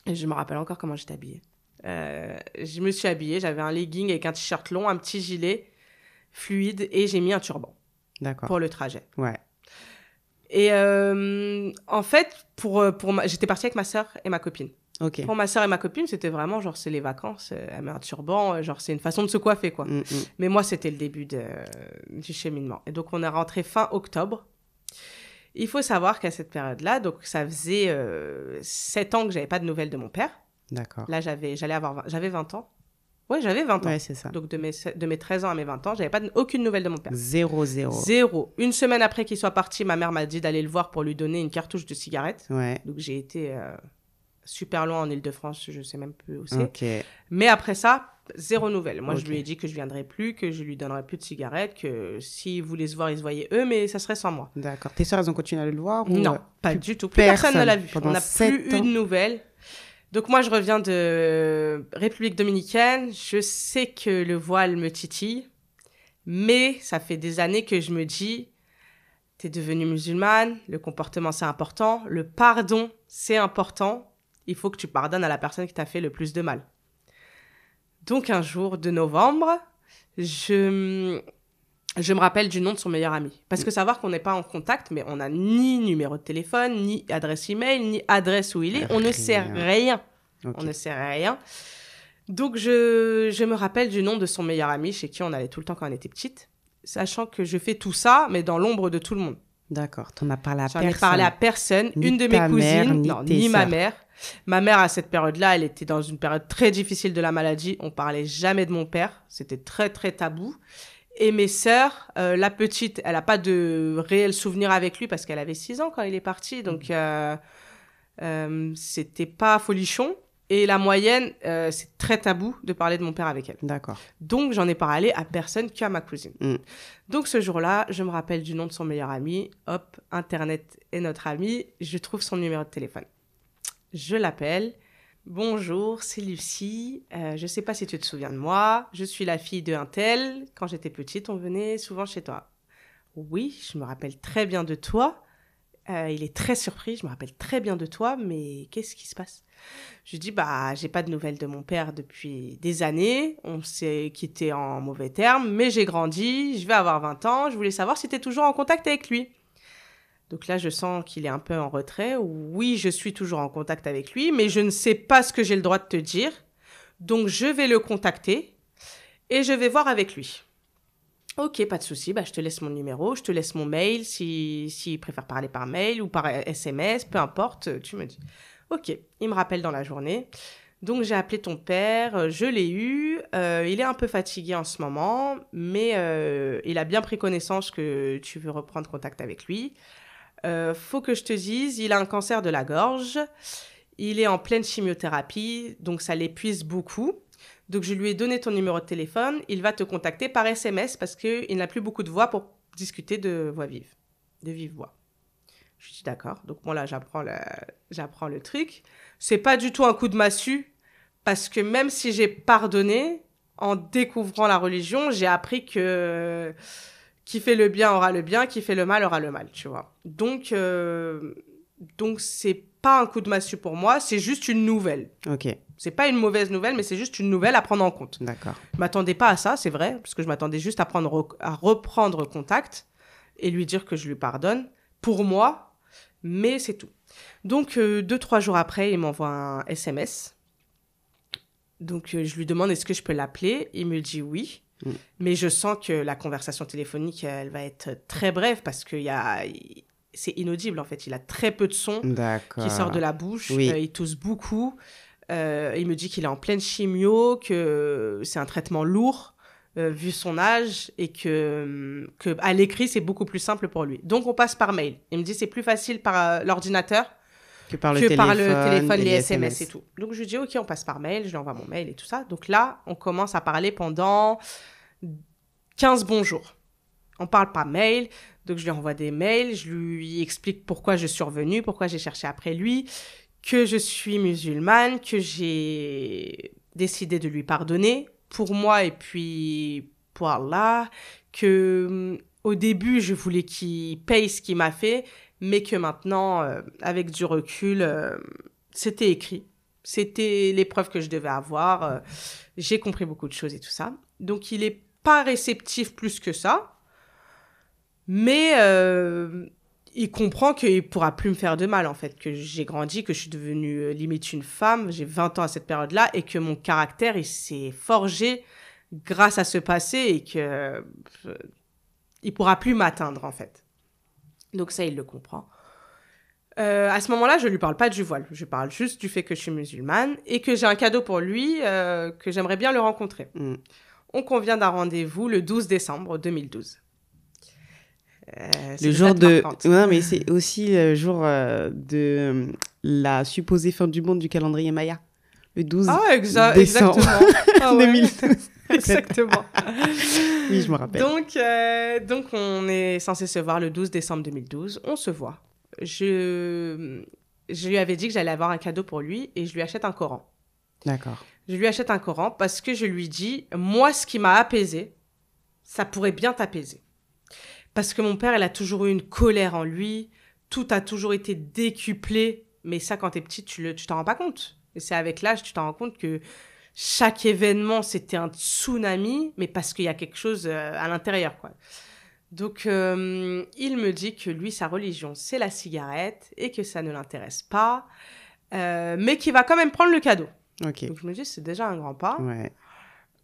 Et je me rappelle encore comment j'étais habillée. Je me suis habillée, j'avais un legging avec un t-shirt long, un petit gilet fluide et j'ai mis un turban. D'accord. Pour le trajet. Ouais. Et en fait, j'étais partie avec ma sœur et ma copine. Okay. Pour ma sœur et ma copine, c'était vraiment genre, c'est les vacances, elle met un turban, genre, c'est une façon de se coiffer, quoi. Mais moi, c'était le début du cheminement. Et donc, on est rentré fin octobre. Il faut savoir qu'à cette période-là, donc ça faisait 7 ans que j'avais pas de nouvelles de mon père. D'accord. Là, j'avais 20 ans. Ouais, j'avais 20 ans. Ouais, c'est ça. Donc, de mes 13 ans à mes 20 ans, j'avais aucune nouvelle de mon père. Zéro. Une semaine après qu'il soit parti, ma mère m'a dit d'aller le voir pour lui donner une cartouche de cigarette. Ouais. Donc, j'ai été super loin en Île-de-France, je sais même plus où c'est. Okay. Mais après ça, zéro nouvelle. Moi, je lui ai dit que je viendrais plus, que je lui donnerais plus de cigarettes, que s'ils voulaient se voir, ils se voyaient eux, mais ça serait sans moi. D'accord. Tes sœurs, elles ont continué à aller le voir ou... Non, pas du tout. Plus personne ne l'a vu. On n'a plus eu de nouvelles. Donc moi, je reviens de République dominicaine. Je sais que le voile me titille, mais ça fait des années que je me dis, t'es devenue musulmane, le comportement, c'est important, le pardon, c'est important. Il faut que tu pardonnes à la personne qui t'a fait le plus de mal. Donc un jour de novembre, je me rappelle du nom de son meilleur ami. Parce que savoir qu'on n'est pas en contact, mais on n'a ni numéro de téléphone, ni adresse email, ni adresse où il est. On ne sait rien. Okay. On ne sait rien. Donc, je me rappelle du nom de son meilleur ami, chez qui on allait tout le temps quand on était petite, sachant que je fais tout ça, mais dans l'ombre de tout le monde. D'accord. T'en as parlé à personne. J'en ai parlé à personne. Ni une de mes cousines, ni ma sœurs. mère. Ma mère, à cette période-là, elle était dans une période très difficile de la maladie. On parlait jamais de mon père. C'était très, très tabou. Et mes sœurs, la petite, elle n'a pas de réel souvenir avec lui parce qu'elle avait 6 ans quand il est parti. Donc, c'était pas folichon. Et la moyenne, c'est très tabou de parler de mon père avec elle. D'accord. Donc, j'en ai parlé à personne qu'à ma cousine. Donc, ce jour-là, je me rappelle du nom de son meilleur ami. Hop, Internet est notre ami. Je trouve son numéro de téléphone. Je l'appelle. Bonjour, c'est Lucie. Je ne sais pas si tu te souviens de moi. Je suis la fille de un tel. Quand j'étais petite, on venait souvent chez toi. Oui, je me rappelle très bien de toi. Il est très surpris, je me rappelle très bien de toi, mais qu'est-ce qui se passe? Je lui dis, j'ai pas de nouvelles de mon père depuis des années. On s'est quitté en mauvais termes, mais j'ai grandi, je vais avoir 20 ans. Je voulais savoir si tu es toujours en contact avec lui. Donc là, je sens qu'il est un peu en retrait. Oui, je suis toujours en contact avec lui, mais je ne sais pas ce que j'ai le droit de te dire. Donc, je vais le contacter et je vais voir avec lui. Ok, pas de souci, je te laisse mon numéro, je te laisse mon mail, s'il préfère parler par mail ou par SMS, peu importe, tu me dis. Ok, il me rappelle dans la journée. Donc, j'ai appelé ton père, je l'ai eu. Il est un peu fatigué en ce moment, mais il a bien pris connaissance que tu veux reprendre contact avec lui. Faut que je te dise, il a un cancer de la gorge. Il est en pleine chimiothérapie, donc ça l'épuise beaucoup. Donc, je lui ai donné ton numéro de téléphone. Il va te contacter par SMS parce qu'il n'a plus beaucoup de voix pour discuter de vive voix. Je dis d'accord. Donc, bon, là, j'apprends le truc. C'est pas du tout un coup de massue parce que même si j'ai pardonné, en découvrant la religion, j'ai appris que qui fait le bien aura le bien, qui fait le mal aura le mal, tu vois. Donc, c'est pas un coup de massue pour moi, c'est juste une nouvelle. Ok. C'est pas une mauvaise nouvelle, mais c'est juste une nouvelle à prendre en compte. D'accord. Je m'attendais pas à ça, c'est vrai, parce que je m'attendais juste à reprendre contact et lui dire que je lui pardonne, pour moi, mais c'est tout. Donc, 2-3 jours après, il m'envoie un SMS. Donc, je lui demande est-ce que je peux l'appeler. Il me dit oui. Mais je sens que la conversation téléphonique, elle va être très brève parce que c'est inaudible, en fait. Il a très peu de son qui sort de la bouche. Oui. Il tousse beaucoup. Il me dit qu'il est en pleine chimio, que c'est un traitement lourd, vu son âge, et que à l'écrit, c'est beaucoup plus simple pour lui. Donc, on passe par mail. Il me dit c'est plus facile par l'ordinateur que par le téléphone, les SMS et tout. Donc, je lui dis, OK, on passe par mail. Je lui envoie mon mail et tout ça. Donc là, on commence à parler pendant 15 bons jours. On parle par mail. Donc, je lui envoie des mails. Je lui explique pourquoi je suis revenue, pourquoi j'ai cherché après lui, que je suis musulmane, que j'ai décidé de lui pardonner pour moi et puis pour Allah, que au début, je voulais qu'il paye ce qu'il m'a fait, mais que maintenant, avec du recul, c'était écrit. C'était l'épreuve que je devais avoir. J'ai compris beaucoup de choses et tout ça. Donc, il n'est pas réceptif plus que ça, mais il comprend qu'il ne pourra plus me faire de mal, en fait, que j'ai grandi, que je suis devenue limite une femme, j'ai 20 ans à cette période-là, et que mon caractère, il s'est forgé grâce à ce passé et que il ne pourra plus m'atteindre, en fait. Donc ça, il le comprend. À ce moment-là, je ne lui parle pas du voile. Je parle juste du fait que je suis musulmane et que j'ai un cadeau pour lui, que j'aimerais bien le rencontrer. On convient d'un rendez-vous le 12 décembre 2012. Le jour de... Ouais, mais c'est aussi le jour de la supposée fin du monde du calendrier Maya. Le 12 décembre exactement. 2012. Exactement. Oui, je me rappelle. Donc, on est censé se voir le 12 décembre 2012. On se voit. Je lui avais dit que j'allais avoir un cadeau pour lui et je lui achète un Coran. D'accord. Je lui achète un Coran parce que je lui dis, moi, ce qui m'a apaisé, ça pourrait bien t'apaiser. Parce que mon père, il a toujours eu une colère en lui. Tout a toujours été décuplé. Mais ça, quand t'es petite, tu t'en rends pas compte. Et c'est avec l'âge, tu t'en rends compte que chaque événement, c'était un tsunami, mais parce qu'il y a quelque chose à l'intérieur, quoi. Donc, il me dit que lui, sa religion, c'est la cigarette et que ça ne l'intéresse pas, mais qu'il va quand même prendre le cadeau. Ok. Donc, je me dis, c'est déjà un grand pas. Ouais.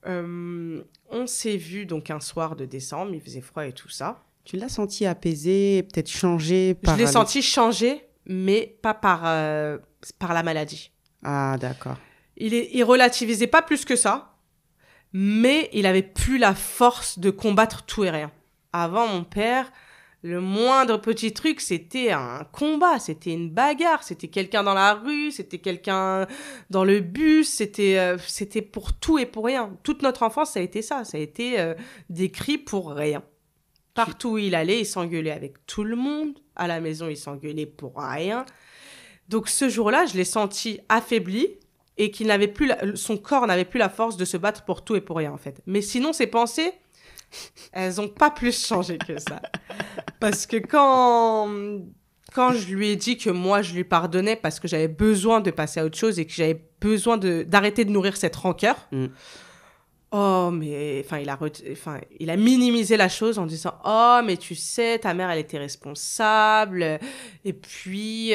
On s'est vus donc un soir de décembre, il faisait froid et tout ça. Tu l'as senti apaisé, peut-être changé par... Je l'ai senti changer, mais pas par la maladie. Ah, d'accord. Il relativisait pas plus que ça, mais il avait plus la force de combattre tout et rien. Avant, mon père, le moindre petit truc, c'était un combat, c'était une bagarre, c'était quelqu'un dans la rue, c'était quelqu'un dans le bus, c'était pour tout et pour rien. Toute notre enfance, ça a été ça, ça a été des cris pour rien. Partout où il allait, il s'engueulait avec tout le monde. À la maison, il s'engueulait pour rien. Donc ce jour-là, je l'ai senti affaibli et qu'il n'avait plus son corps n'avait plus la force de se battre pour tout et pour rien, en fait. Mais sinon, ses pensées, Elles n'ont pas plus changé que ça. Parce que quand je lui ai dit que moi, je lui pardonnais parce que j'avais besoin de passer à autre chose et que j'avais besoin d'arrêter de nourrir cette rancœur, oh, mais il a minimisé la chose en disant « Oh, mais tu sais, ta mère, elle était responsable. Et puis,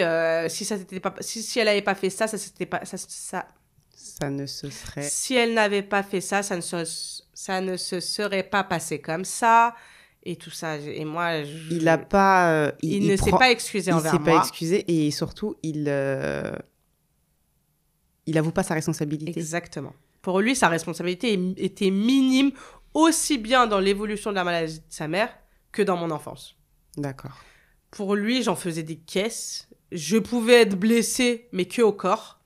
si elle n'avait pas fait ça, Ça ne se serait... Si elle n'avait pas fait ça, ça ne se serait pas passé comme ça. » Et tout ça. Et moi, il n'a pas... il ne s'est pas excusé envers moi. Il ne s'est pas excusé et surtout, il n'avoue pas sa responsabilité. Exactement. Pour lui, sa responsabilité était minime, aussi bien dans l'évolution de la maladie de sa mère que dans mon enfance. D'accord. Pour lui, j'en faisais des caisses. Je pouvais être blessée, mais que au corps.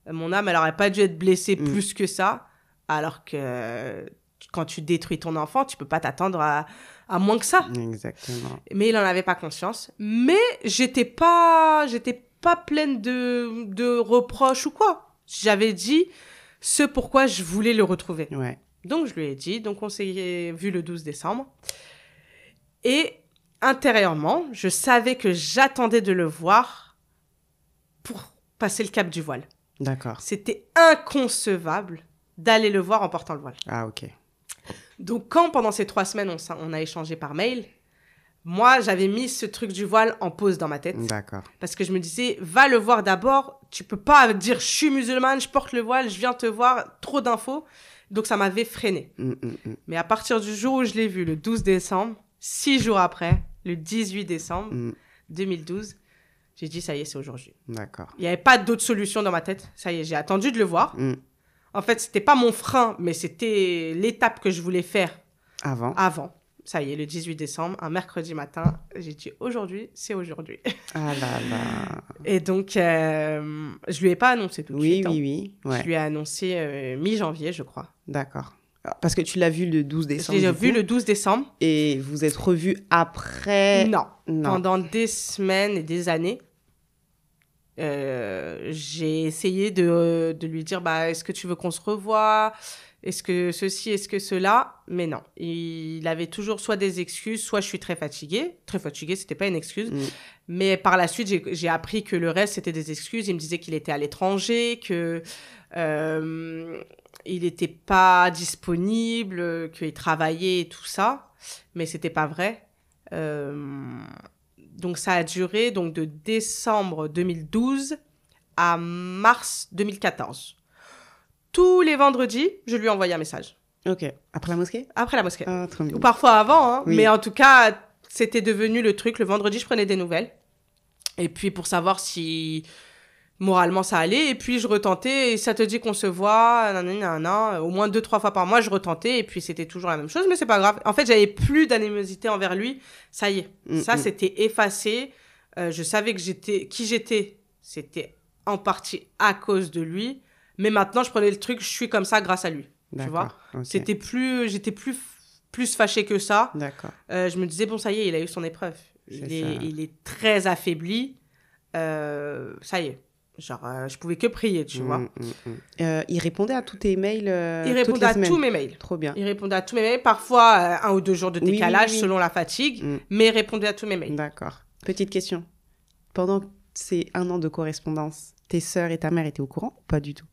Mon âme, elle n'aurait pas dû être blessée plus que ça. Alors que quand tu détruis ton enfant, tu ne peux pas t'attendre à moins que ça. Exactement. Mais il n'en avait pas conscience. Mais j'étais pas pleine de reproches ou quoi. J'avais dit ce pourquoi je voulais le retrouver. Ouais. Donc, je lui ai dit. Donc, on s'est vu le 12 décembre. Et intérieurement, je savais que j'attendais de le voir pour passer le cap du voile. D'accord. C'était inconcevable d'aller le voir en portant le voile. Ah, ok. Donc, quand pendant ces 3 semaines, on a échangé par mail, moi, j'avais mis ce truc du voile en pause dans ma tête. D'accord. Parce que je me disais, va le voir d'abord. Tu peux pas dire, je suis musulmane, je porte le voile, je viens te voir, trop d'infos. Donc, ça m'avait freiné. Mais à partir du jour où je l'ai vu, le 12 décembre, 6 jours après, le 18 décembre 2012, j'ai dit, ça y est, c'est aujourd'hui. D'accord. Il n'y avait pas d'autre solution dans ma tête. Ça y est, j'ai attendu de le voir. En fait, c'était pas mon frein, mais c'était l'étape que je voulais faire avant. Ça y est, le 18 décembre, un mercredi matin, j'ai dit aujourd'hui, c'est aujourd'hui. Ah là là. Et donc, je lui ai pas annoncé tout de suite. Oui. Ouais. Je lui ai annoncé mi-janvier, je crois. D'accord. Parce que tu l'as vu le 12 décembre. Je l'ai vu le 12 décembre. Et vous êtes revus après? Non. Pendant des semaines et des années. J'ai essayé de lui dire, est-ce que tu veux qu'on se revoie? Est-ce que ceci, est-ce que cela? Mais non. Il avait toujours soit des excuses, soit je suis très fatiguée. Très fatiguée, c'était pas une excuse. Mais par la suite, j'ai appris que le reste, c'était des excuses. Il me disait qu'il était à l'étranger, que il n'était pas disponible, qu'il travaillait et tout ça. Mais c'était pas vrai. Donc, ça a duré de décembre 2012 à mars 2014. Tous les vendredis, je lui envoyais un message. Ok. Après la mosquée? Après la mosquée. Ah, trop bien. Ou parfois avant, hein. Oui. Mais en tout cas, c'était devenu le truc. Le vendredi, je prenais des nouvelles. Et puis, pour savoir si moralement ça allait. Et puis, je retentais. Et ça te dit qu'on se voit, au moins 2-3 fois par mois, je retentais. Et puis, c'était toujours la même chose. Mais c'est pas grave. En fait, j'avais plus d'animosité envers lui. Ça y est. Ça, c'était effacé. Je savais que qui j'étais. C'était en partie à cause de lui. Mais maintenant, je prenais le truc, je suis comme ça grâce à lui. D'accord, tu vois, okay. J'étais plus fâchée que ça. D'accord. Je me disais, bon, ça y est, il a eu son épreuve. Il est très affaibli. Ça y est. Genre, je pouvais que prier, tu vois. Il répondait à tous tes mails Il répondait à tous mes mails. Trop bien. Il répondait à tous mes mails. Parfois, 1 ou 2 jours de décalage selon la fatigue. Mais il répondait à tous mes mails. D'accord. Petite question. Pendant ces 1 an de correspondance, tes sœurs et ta mère étaient au courant ou pas du tout?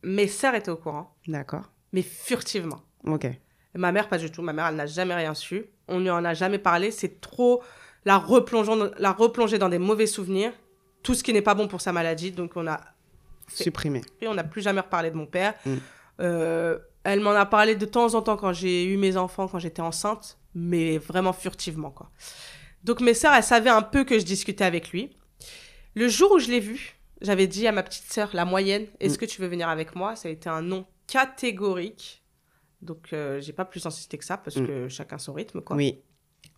Mes sœurs étaient au courant. D'accord. Mais furtivement. Ok. Ma mère, pas du tout. Ma mère, elle n'a jamais rien su. On lui en a jamais parlé. C'est trop la replonger dans des mauvais souvenirs. Tout ce qui n'est pas bon pour sa maladie. Donc, on a supprimé. Et on n'a plus jamais reparlé de mon père. Elle m'en a parlé de temps en temps quand j'ai eu mes enfants, quand j'étais enceinte. Mais vraiment furtivement, quoi. Donc, mes sœurs, elles savaient un peu que je discutais avec lui. Le jour où je l'ai vu, j'avais dit à ma petite sœur, la moyenne, est-ce que tu veux venir avec moi? Ça a été un non catégorique. Donc, j'ai pas plus insisté que ça parce que chacun son rythme, quoi. Oui.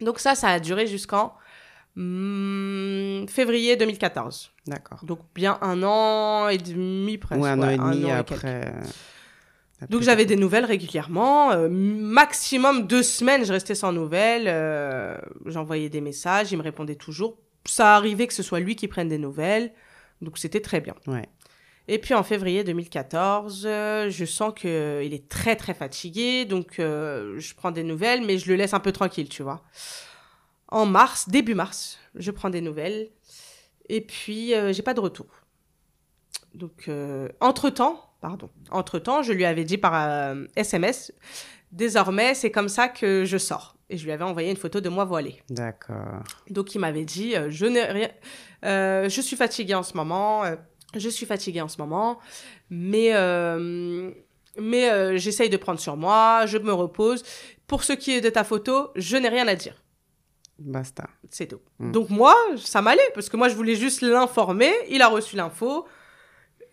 Donc, ça a duré jusqu'en février 2014. D'accord. Donc, bien 1 an et demi presque. Ouais, un an et demi après. Donc, j'avais des nouvelles régulièrement. Maximum 2 semaines, je restais sans nouvelles. J'envoyais des messages, il me répondait toujours. Ça arrivait que ce soit lui qui prenne des nouvelles. Donc, c'était très bien. Ouais. Et puis en février 2014, je sens qu'il est très très fatigué, donc je prends des nouvelles, mais je le laisse un peu tranquille, tu vois. En mars, début mars, je prends des nouvelles, et puis j'ai pas de retour. Donc entre-temps, je lui avais dit par SMS, désormais c'est comme ça que je sors. Et je lui avais envoyé une photo de moi voilée. D'accord. Donc il m'avait dit, je suis fatiguée en ce moment. Mais j'essaye de prendre sur moi, je me repose. Pour ce qui est de ta photo, je n'ai rien à dire. Basta. C'est tout. Donc moi, ça m'allait, parce que moi, je voulais juste l'informer. Il a reçu l'info.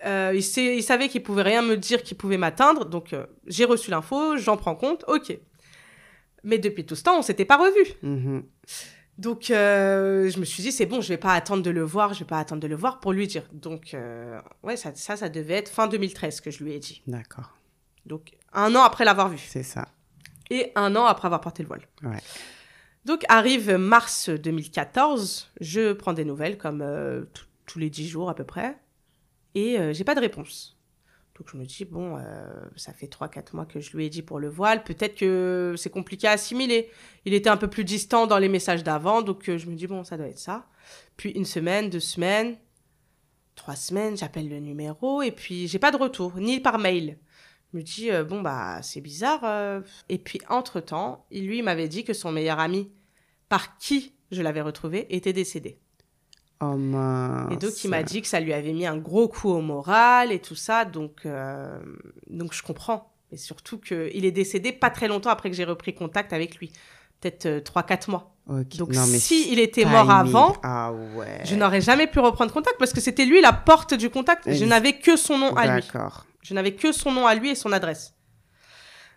Il savait qu'il pouvait rien me dire qui pouvait m'atteindre. Donc j'ai reçu l'info, j'en prends compte, ok. Mais depuis tout ce temps, on s'était pas revus. Donc, je me suis dit, c'est bon, je vais pas attendre de le voir pour lui dire. Donc, ouais, ça devait être fin 2013 que je lui ai dit. D'accord. Donc, 1 an après l'avoir vu. C'est ça. Et 1 an après avoir porté le voile. Ouais. Donc, arrive mars 2014, je prends des nouvelles comme tous les 10 jours à peu près. Et j'ai pas de réponse. Donc, je me dis, bon, ça fait 3-4 mois que je lui ai dit pour le voile. Peut-être que c'est compliqué à assimiler. Il était un peu plus distant dans les messages d'avant. Donc, je me dis, bon, ça doit être ça. Puis, 1 semaine, 2 semaines, 3 semaines, j'appelle le numéro. Et puis, j'ai pas de retour, ni par mail. Je me dis, bon, bah, c'est bizarre. Et puis, entre-temps, il m'avait dit que son meilleur ami, par qui je l'avais retrouvé, était décédé. Oh mince. Et donc, il m'a dit que ça lui avait mis un gros coup au moral et tout ça. Donc je comprends. Et surtout qu'il est décédé pas très longtemps après que j'ai repris contact avec lui. Peut-être 3-4 mois. Okay. Donc, non, mais si il était mort avant, je n'aurais jamais pu reprendre contact parce que c'était lui la porte du contact. Je n'avais que son nom à lui. D'accord. Je n'avais que son nom à lui et son adresse.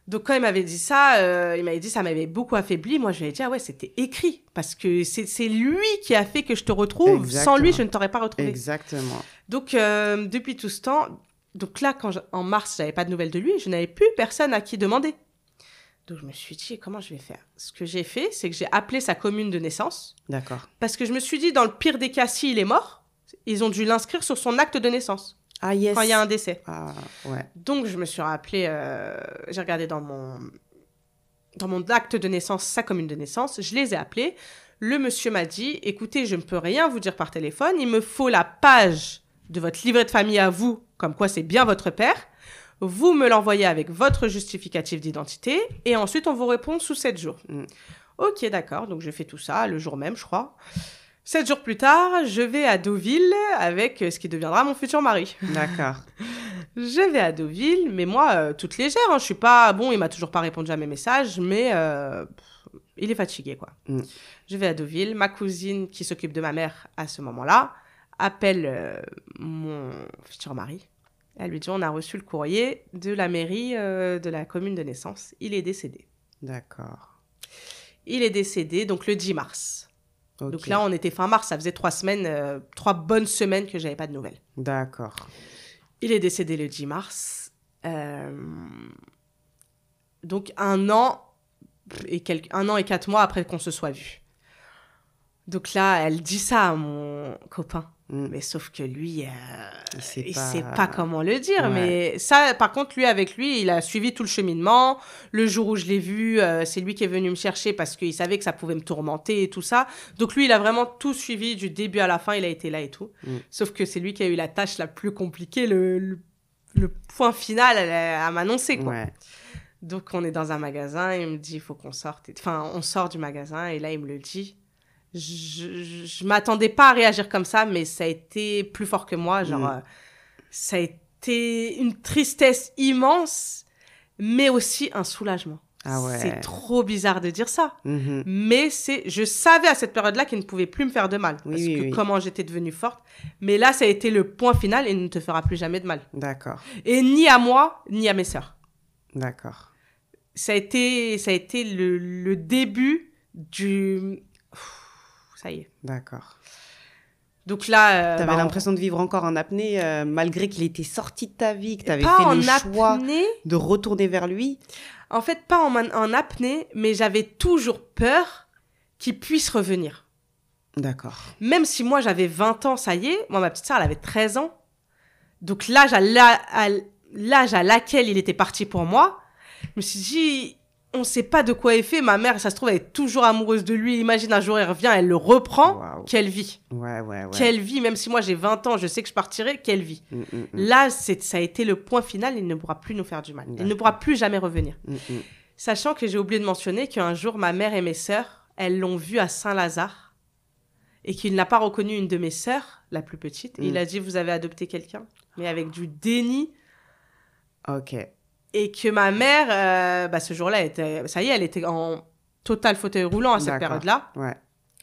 Donc, quand il m'avait dit ça, ça m'avait beaucoup affaibli. Moi, je lui ai dit, ah ouais, c'était écrit. Parce que c'est lui qui a fait que je te retrouve. Exactement. Sans lui, je ne t'aurais pas retrouvé. Exactement. Donc, depuis tout ce temps, donc là, en mars, je n'avais pas de nouvelles de lui, je n'avais plus personne à qui demander. Donc, je me suis dit, comment je vais faire ? Ce que j'ai fait, c'est que j'ai appelé sa commune de naissance. D'accord. Parce que je me suis dit, dans le pire des cas, s'il est mort, ils ont dû l'inscrire sur son acte de naissance. Ah, yes. Quand il y a un décès. Ah, ouais. Donc, je me suis rappelé, j'ai regardé dans mon acte de naissance, sa commune de naissance, je les ai appelés. Le monsieur m'a dit, écoutez, je ne peux rien vous dire par téléphone, il me faut la page de votre livret de famille à vous, comme quoi c'est bien votre père. Vous me l'envoyez avec votre justificatif d'identité et ensuite on vous répond sous 7 jours. Ok, d'accord, donc je fais tout ça le jour même, je crois. 7 jours plus tard, je vais à Deauville avec ce qui deviendra mon futur mari. D'accord. Je vais à Deauville, mais moi, toute légère, hein, je suis pas... Bon, il m'a toujours pas répondu à mes messages, mais il est fatigué, quoi. Je vais à Deauville, ma cousine qui s'occupe de ma mère à ce moment-là appelle mon futur mari. Elle lui dit, on a reçu le courrier de la mairie de la commune de naissance. Il est décédé. D'accord. Il est décédé, donc le 10 mars. Okay. Donc là, on était fin mars, ça faisait 3 bonnes semaines que j'avais pas de nouvelles. D'accord. Il est décédé le 10 mars. Donc 1 an et 4 mois après qu'on se soit vus. Donc là, elle dit ça à mon copain. Mais sauf que lui, il sait pas comment le dire. Ouais. Mais ça, par contre, avec lui, il a suivi tout le cheminement. Le jour où je l'ai vu, c'est lui qui est venu me chercher parce qu'il savait que ça pouvait me tourmenter et tout ça. Donc lui, il a vraiment tout suivi du début à la fin. Il a été là et tout. Sauf que c'est lui qui a eu la tâche la plus compliquée, le point final à m'annoncer, quoi. Ouais. Donc on est dans un magasin, il me dit, il faut qu'on sorte. Enfin, on sort du magasin et là, il me le dit. Je m'attendais pas à réagir comme ça, mais ça a été plus fort que moi. Genre, ça a été une tristesse immense, mais aussi un soulagement. Ah ouais. C'est trop bizarre de dire ça. Mais je savais à cette période-là qu'il ne pouvait plus me faire de mal. Parce que comment j'étais devenue forte. Mais là, ça a été le point final et il ne te fera plus jamais de mal. D'accord. Et ni à moi, ni à mes sœurs. D'accord. Ça a été le début du... Ça y est. D'accord. Donc là... t'avais l'impression de vivre encore en apnée, malgré qu'il était sorti de ta vie, que t'avais fait le choix de retourner vers lui. En fait, pas en apnée, mais j'avais toujours peur qu'il puisse revenir. D'accord. Même si moi, j'avais 20 ans, ça y est. Moi, ma petite sœur, elle avait 13 ans. Donc l'âge l'âge à laquelle il était parti pour moi, je me suis dit, on ne sait pas de quoi est fait. Ma mère, ça se trouve, elle est toujours amoureuse de lui. Imagine, un jour, elle revient, elle le reprend. Wow. Quelle vie. Ouais. Quelle vie. Même si moi, j'ai 20 ans, je sais que je partirai. Quelle vie. Là, ça a été le point final. Il ne pourra plus nous faire du mal. Il ne pourra plus jamais revenir. Sachant que j'ai oublié de mentionner qu'un jour, ma mère et mes sœurs, elles l'ont vu à Saint-Lazare et qu'il n'a pas reconnu une de mes sœurs, la plus petite. Et il a dit, vous avez adopté quelqu'un. Mais avec du déni. Ok. Et que ma mère, ce jour-là, elle était en total fauteuil roulant à cette période-là. Ouais.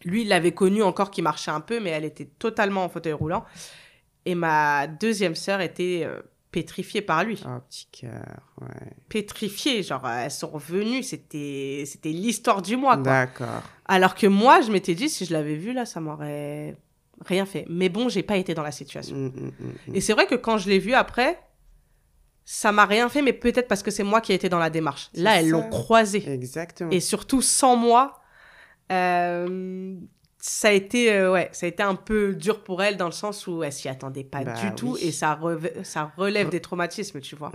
Lui, il l'avait connu encore qui marchait un peu, mais elle était totalement en fauteuil roulant. Et ma deuxième sœur était pétrifiée par lui. Oh, petit cœur, ouais. Pétrifiée, genre, elles sont revenues, c'était l'histoire du mois, quoi. D'accord. Alors que moi, je m'étais dit, si je l'avais vu, là, ça m'aurait rien fait. Mais bon, j'ai pas été dans la situation. Et c'est vrai que quand je l'ai vu après, ça m'a rien fait, mais peut-être parce que c'est moi qui ai été dans la démarche. Là, elles l'ont croisé. Exactement. Et surtout, sans moi, ça a été un peu dur pour elle dans le sens où elle s'y attendait pas du tout et ça relève des traumatismes, tu vois.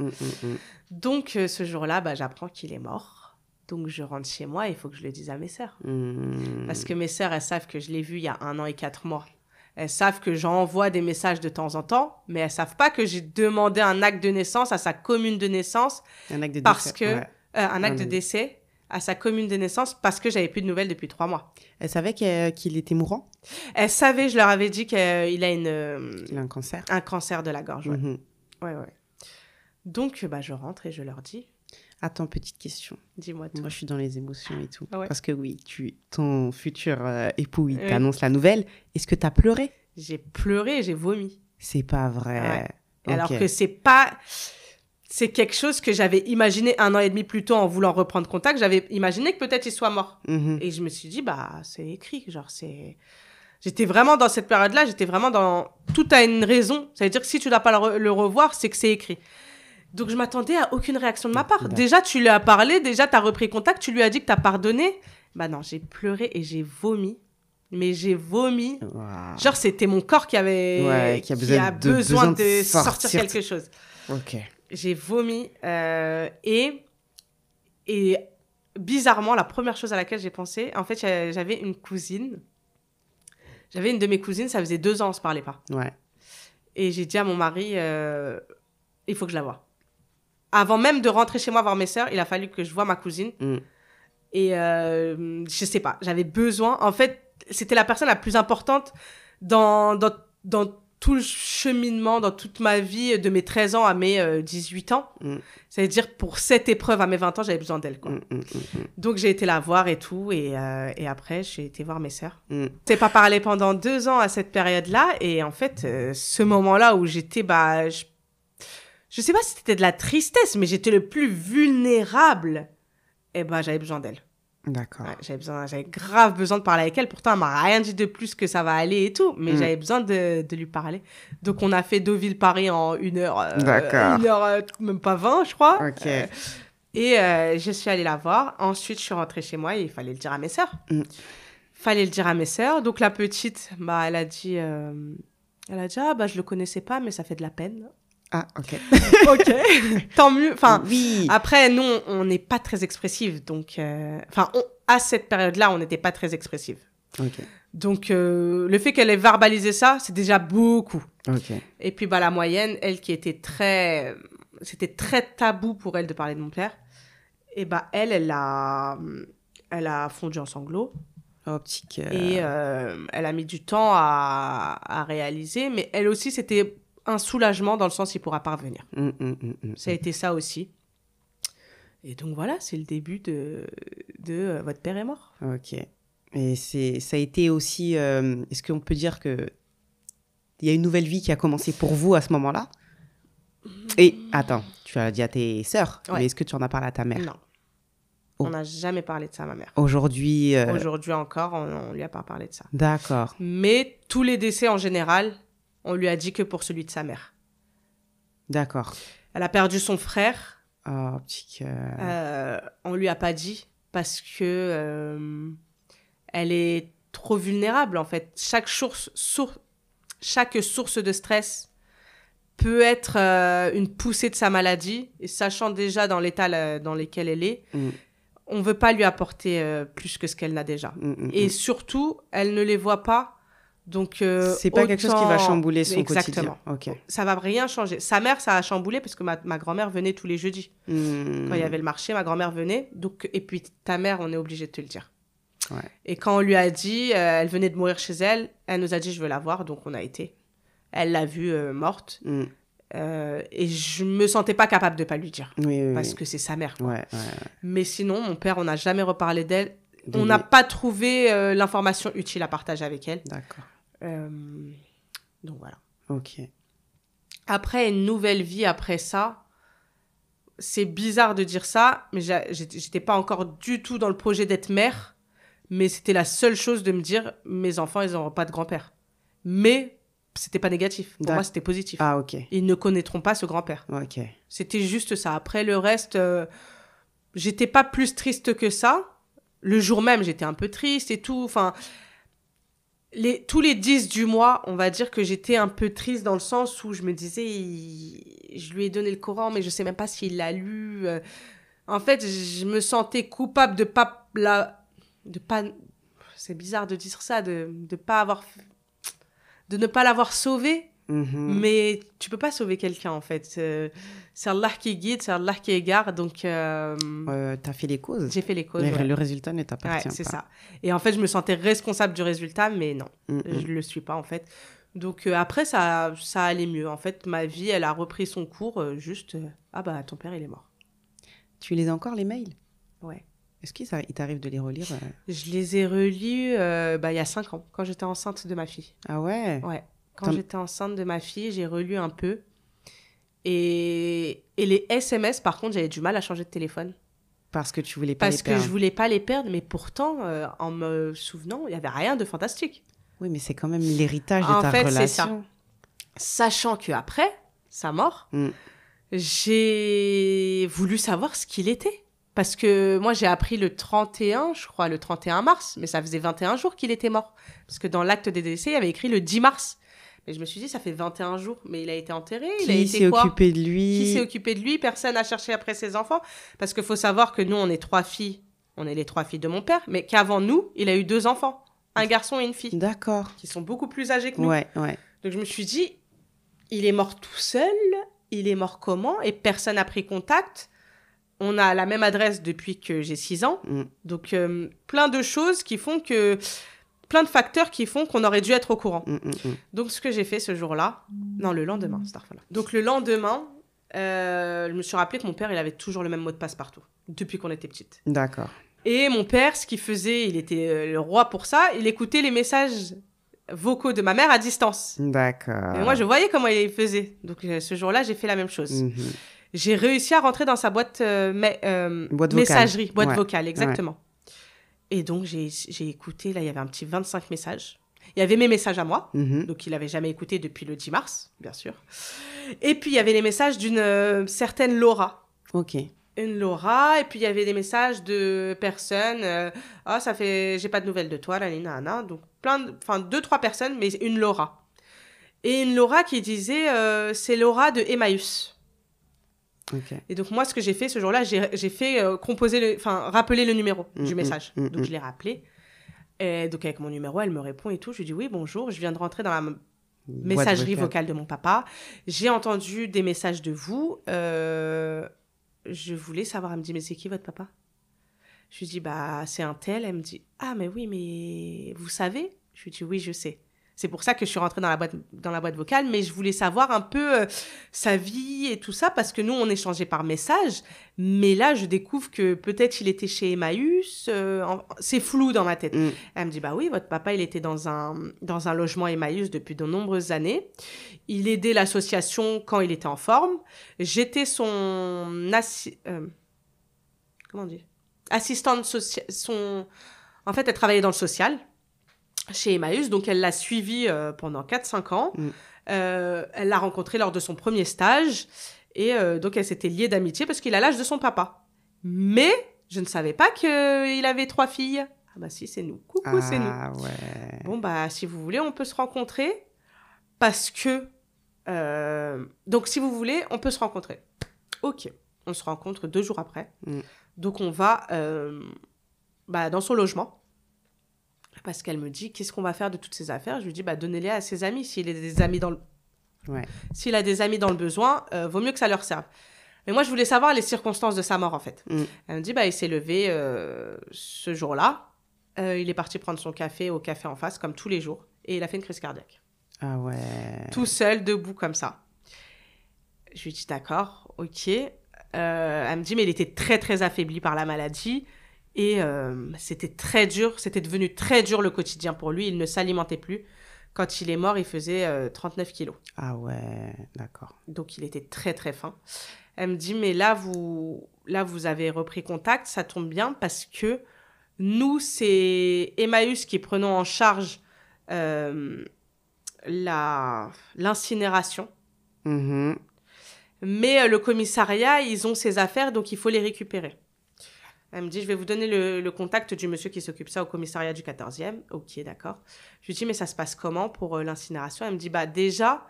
Donc, ce jour-là, j'apprends qu'il est mort. Donc, je rentre chez moi et il faut que je le dise à mes sœurs. Parce que mes sœurs, elles savent que je l'ai vu il y a 1 an et 4 mois. Elles savent que j'envoie des messages de temps en temps, mais elles savent pas que j'ai demandé un acte de naissance à sa commune de naissance. Un acte de parce décès. que un acte de décès à sa commune de naissance parce que j'avais plus de nouvelles depuis 3 mois. Elle savait qu'il était mourant? Elle savait, je leur avais dit qu'il a il a un cancer. Un cancer de la gorge, ouais. Ouais. Donc, je rentre et je leur dis. Attends, petite question. Dis-moi tout. Moi, je suis dans les émotions et tout. Ouais. Parce que oui, ton futur époux, il t'annonce la nouvelle. Est-ce que t'as pleuré? J'ai pleuré et j'ai vomi. C'est pas vrai. Ouais. Okay. Alors que c'est quelque chose que j'avais imaginé 1 an et demi plus tôt en voulant reprendre contact. J'avais imaginé que peut-être il soit mort. Et je me suis dit, c'est écrit. Genre, J'étais vraiment dans cette période-là, j'étais vraiment dans... Tout a une raison. Ça veut dire que si tu ne dois pas le revoir, c'est que c'est écrit. Donc, je m'attendais à aucune réaction de ma part. Déjà, tu lui as parlé, déjà, tu as repris contact, tu lui as dit que tu as pardonné. Non, j'ai pleuré et j'ai vomi. Mais j'ai vomi. Wow. Genre, c'était mon corps qui a besoin de sortir quelque chose. Ok. J'ai vomi. Et bizarrement, la première chose à laquelle j'ai pensé, en fait, j'avais une cousine. J'avais une de mes cousines, ça faisait 2 ans, on ne se parlait pas. Ouais. Et j'ai dit à mon mari, il faut que je la voie. Avant même de rentrer chez moi voir mes sœurs, il a fallu que je voie ma cousine. Et je sais pas, j'avais besoin. En fait, c'était la personne la plus importante dans tout le cheminement, dans toute ma vie, de mes 13 ans à mes 18 ans. C'est-à-dire, pour cette épreuve à mes 20 ans, j'avais besoin d'elle, quoi. Donc, j'ai été la voir et tout. Et après, j'ai été voir mes sœurs. Je n'ai pas parlé pendant 2 ans à cette période-là. Et en fait, ce moment-là où j'étais, je sais pas si c'était de la tristesse, mais j'étais le plus vulnérable. Et j'avais besoin d'elle. D'accord. Ouais, j'avais grave besoin de parler avec elle. Pourtant, elle m'a rien dit de plus que ça va aller et tout. Mais j'avais besoin de lui parler. Donc, on a fait Deauville-Paris en 1 heure. D'accord. 1 heure, même pas 20, je crois. Ok. Et je suis allée la voir. Ensuite, je suis rentrée chez moi et il fallait le dire à mes sœurs. Fallait le dire à mes sœurs. Donc, la petite, elle a dit, je le connaissais pas, mais ça fait de la peine. Ah, ok. Ok, tant mieux. Enfin, oui. Après, nous, on n'est pas très expressives. Donc, à cette période-là, on n'était pas très expressives. Ok. Donc, le fait qu'elle ait verbalisé ça, c'est déjà beaucoup. Ok. Et puis, la moyenne, elle qui était c'était très tabou pour elle de parler de mon père. Et elle a fondu en sanglots. Oh, petit cœur. Et elle a mis du temps à réaliser. Mais elle aussi, c'était un soulagement dans le sens qu'il ne pourra pas revenir. Ça a été ça aussi. Et donc voilà, c'est le début de votre père est mort. Ok. Et ça a été aussi... est-ce qu'on peut dire qu'il y a une nouvelle vie qui a commencé pour vous à ce moment-là? Et attends, tu as dit à tes sœurs, mais est-ce que tu en as parlé à ta mère? Non. On n'a jamais parlé de ça à ma mère. Aujourd'hui... Aujourd'hui encore, on ne lui a pas parlé de ça. D'accord. Mais tous les décès en général... On lui a dit que pour celui de sa mère. D'accord. Elle a perdu son frère. Oh, petit cœur. On lui a pas dit parce que elle est trop vulnérable, en fait. Chaque source de stress peut être une poussée de sa maladie, et sachant déjà dans l'état dans lequel elle est, on ne veut pas lui apporter plus que ce qu'elle n'a déjà. Et surtout, elle ne les voit pas. Donc, c'est pas quelque chose qui va chambouler son Exactement. quotidien. Ça va rien changer. Sa mère, ça a chamboulé parce que ma grand-mère venait tous les jeudis. Quand il y avait le marché, ma grand-mère venait. Donc, et puis ta mère, on est obligé de te le dire. Ouais. Et quand on lui a dit, elle venait de mourir chez elle, elle nous a dit, je veux la voir. Donc, on a été. Elle l'a vue morte. Et je me sentais pas capable de pas lui dire. Parce que c'est sa mère. Quoi. Ouais. Mais sinon, mon père, on n'a jamais reparlé d'elle. On n'a pas trouvé l'information utile à partager avec elle. D'accord. Donc voilà. Ok. Après, une nouvelle vie après ça, c'est bizarre de dire ça, mais j'étais pas encore du tout dans le projet d'être mère, mais c'était la seule chose de me dire, mes enfants, ils n'auront pas de grand-père. Mais c'était pas négatif. Pour moi, c'était positif. Ah, ok. Ils ne connaîtront pas ce grand-père. Ok. C'était juste ça. Après, le reste, j'étais pas plus triste que ça. Le jour même, j'étais un peu triste et tout. Enfin, tous les 10 du mois, on va dire que j'étais un peu triste dans le sens où je me disais, je lui ai donné le Coran, mais je sais même pas s'il l'a lu. En fait, je me sentais coupable de pas... C'est bizarre de dire ça, de ne pas l'avoir sauvé. Mais tu peux pas sauver quelqu'un, en fait. C'est Allah qui guide, c'est Allah qui égare, donc... t'as fait les causes. J'ai fait les causes, Le résultat ne t'appartient pas. C'est ça. Et en fait, je me sentais responsable du résultat, mais non, je le suis pas, en fait. Donc après, ça allait mieux. En fait, ma vie, elle a repris son cours, ah bah, ton père, il est mort. Tu lis encore, les mails? Ouais. Est-ce qu'il t'arrive de les relire? Je les ai relus il y a 5 ans, quand j'étais enceinte de ma fille. Ah ouais? Ouais. Quand j'étais enceinte de ma fille, j'ai relu un peu. Et les SMS, par contre, j'avais du mal à changer de téléphone. Parce que tu voulais pas les perdre. Parce que je voulais pas les perdre, mais pourtant, en me souvenant, il y avait rien de fantastique. Oui, mais c'est quand même l'héritage de ta relation. En fait, c'est ça. Sachant qu'après sa mort, j'ai voulu savoir ce qu'il était. Parce que moi, j'ai appris le 31 mars, mais ça faisait 21 jours qu'il était mort. Parce que dans l'acte des décès, il y avait écrit le 10 mars. Et je me suis dit, ça fait 21 jours, mais il a été enterré. Qui s'est occupé de lui? Qui s'est occupé de lui? Personne n'a cherché après ses enfants. Parce qu'il faut savoir que nous, on est 3 filles. On est les 3 filles de mon père, mais qu'avant nous, il a eu 2 enfants. Un garçon et une fille. D'accord. Qui sont beaucoup plus âgés que nous. Ouais. Donc je me suis dit, il est mort tout seul. Il est mort comment? Et personne n'a pris contact. On a la même adresse depuis que j'ai 6 ans. Donc plein de choses qui font que... Plein de facteurs qui font qu'on aurait dû être au courant. Donc, ce que j'ai fait ce jour-là... Non, le lendemain, Donc, le lendemain, je me suis rappelé que mon père, il avait toujours le même mot de passe partout, depuis qu'on était petite. D'accord. Et mon père, ce qu'il faisait, il était le roi pour ça, il écoutait les messages vocaux de ma mère à distance. D'accord. Et moi, je voyais comment il faisait. Donc, ce jour-là, j'ai fait la même chose. J'ai réussi à rentrer dans sa boîte messagerie, boîte vocale, exactement. Ouais. Et donc, j'ai écouté, là, il y avait un petit 25 messages. Il y avait mes messages à moi, donc il n'avait jamais écouté depuis le 10 mars, bien sûr. Et puis, il y avait les messages d'une certaine Laura. Ok. Une Laura, et puis il y avait des messages de personnes. Ça fait, j'ai pas de nouvelles de toi, nanana. Donc, 2-3 personnes, mais une Laura. Et une Laura qui disait, c'est Laura de Emmaüs. Okay. Et donc, moi, ce que j'ai fait ce jour-là, j'ai fait rappeler le numéro du message. Donc, je l'ai rappelé. Et donc, avec mon numéro, elle me répond et tout. Je lui dis, oui, bonjour, je viens de rentrer dans la messagerie vocale de mon papa. J'ai entendu des messages de vous. Je voulais savoir. Elle me dit, mais c'est qui votre papa? Je lui dis, c'est un tel. Elle me dit, ah, mais oui, mais vous savez? Je lui dis, oui, je sais. C'est pour ça que je suis rentrée dans la boîte vocale, mais je voulais savoir un peu sa vie et tout ça, parce que nous, on échangeait par message. Mais là, je découvre que peut-être il était chez Emmaüs. C'est flou dans ma tête. Elle me dit, oui, votre papa, il était dans un logement Emmaüs depuis de nombreuses années. Il aidait l'association quand il était en forme. J'étais son... comment on dit? Assistante sociale. En fait, elle travaillait dans le social. Chez Emmaüs, donc elle l'a suivi pendant 4-5 ans. Elle l'a rencontré lors de son premier stage et donc elle s'était liée d'amitié parce qu'il a l'âge de son papa. Mais je ne savais pas qu'il avait 3 filles. Ah si, c'est nous. Coucou, c'est nous. Ah ouais. Bon si vous voulez, on peut se rencontrer parce que Donc, si vous voulez, on peut se rencontrer. Ok. On se rencontre 2 jours après. Donc, on va dans son logement. Parce qu'elle me dit, qu'est-ce qu'on va faire de toutes ces affaires? Je lui dis, donnez-les à ses amis. S'il a des amis S'il a des amis dans le besoin, vaut mieux que ça leur serve. Mais moi, je voulais savoir les circonstances de sa mort, en fait. Elle me dit, il s'est levé ce jour-là. Il est parti prendre son café au café en face, comme tous les jours. Et il a fait une crise cardiaque. Ah ouais. Tout seul, debout, comme ça. Je lui dis, d'accord, ok. Elle me dit, mais il était très, très affaibli par la maladie. Et c'était très dur. C'était devenu très dur, le quotidien pour lui. Il ne s'alimentait plus. Quand il est mort, il faisait 39 kilos. Ah ouais, d'accord. Donc, il était très, très fin. Elle me dit, mais là, vous avez repris contact, ça tombe bien parce que nous, c'est Emmaüs qui prenons en charge l'incinération. Mais le commissariat, ils ont ses affaires, donc il faut les récupérer. Elle me dit, je vais vous donner le contact du monsieur qui s'occupe ça au commissariat du 14e. Ok, d'accord. Je lui dis, mais ça se passe comment pour l'incinération? Elle me dit, déjà...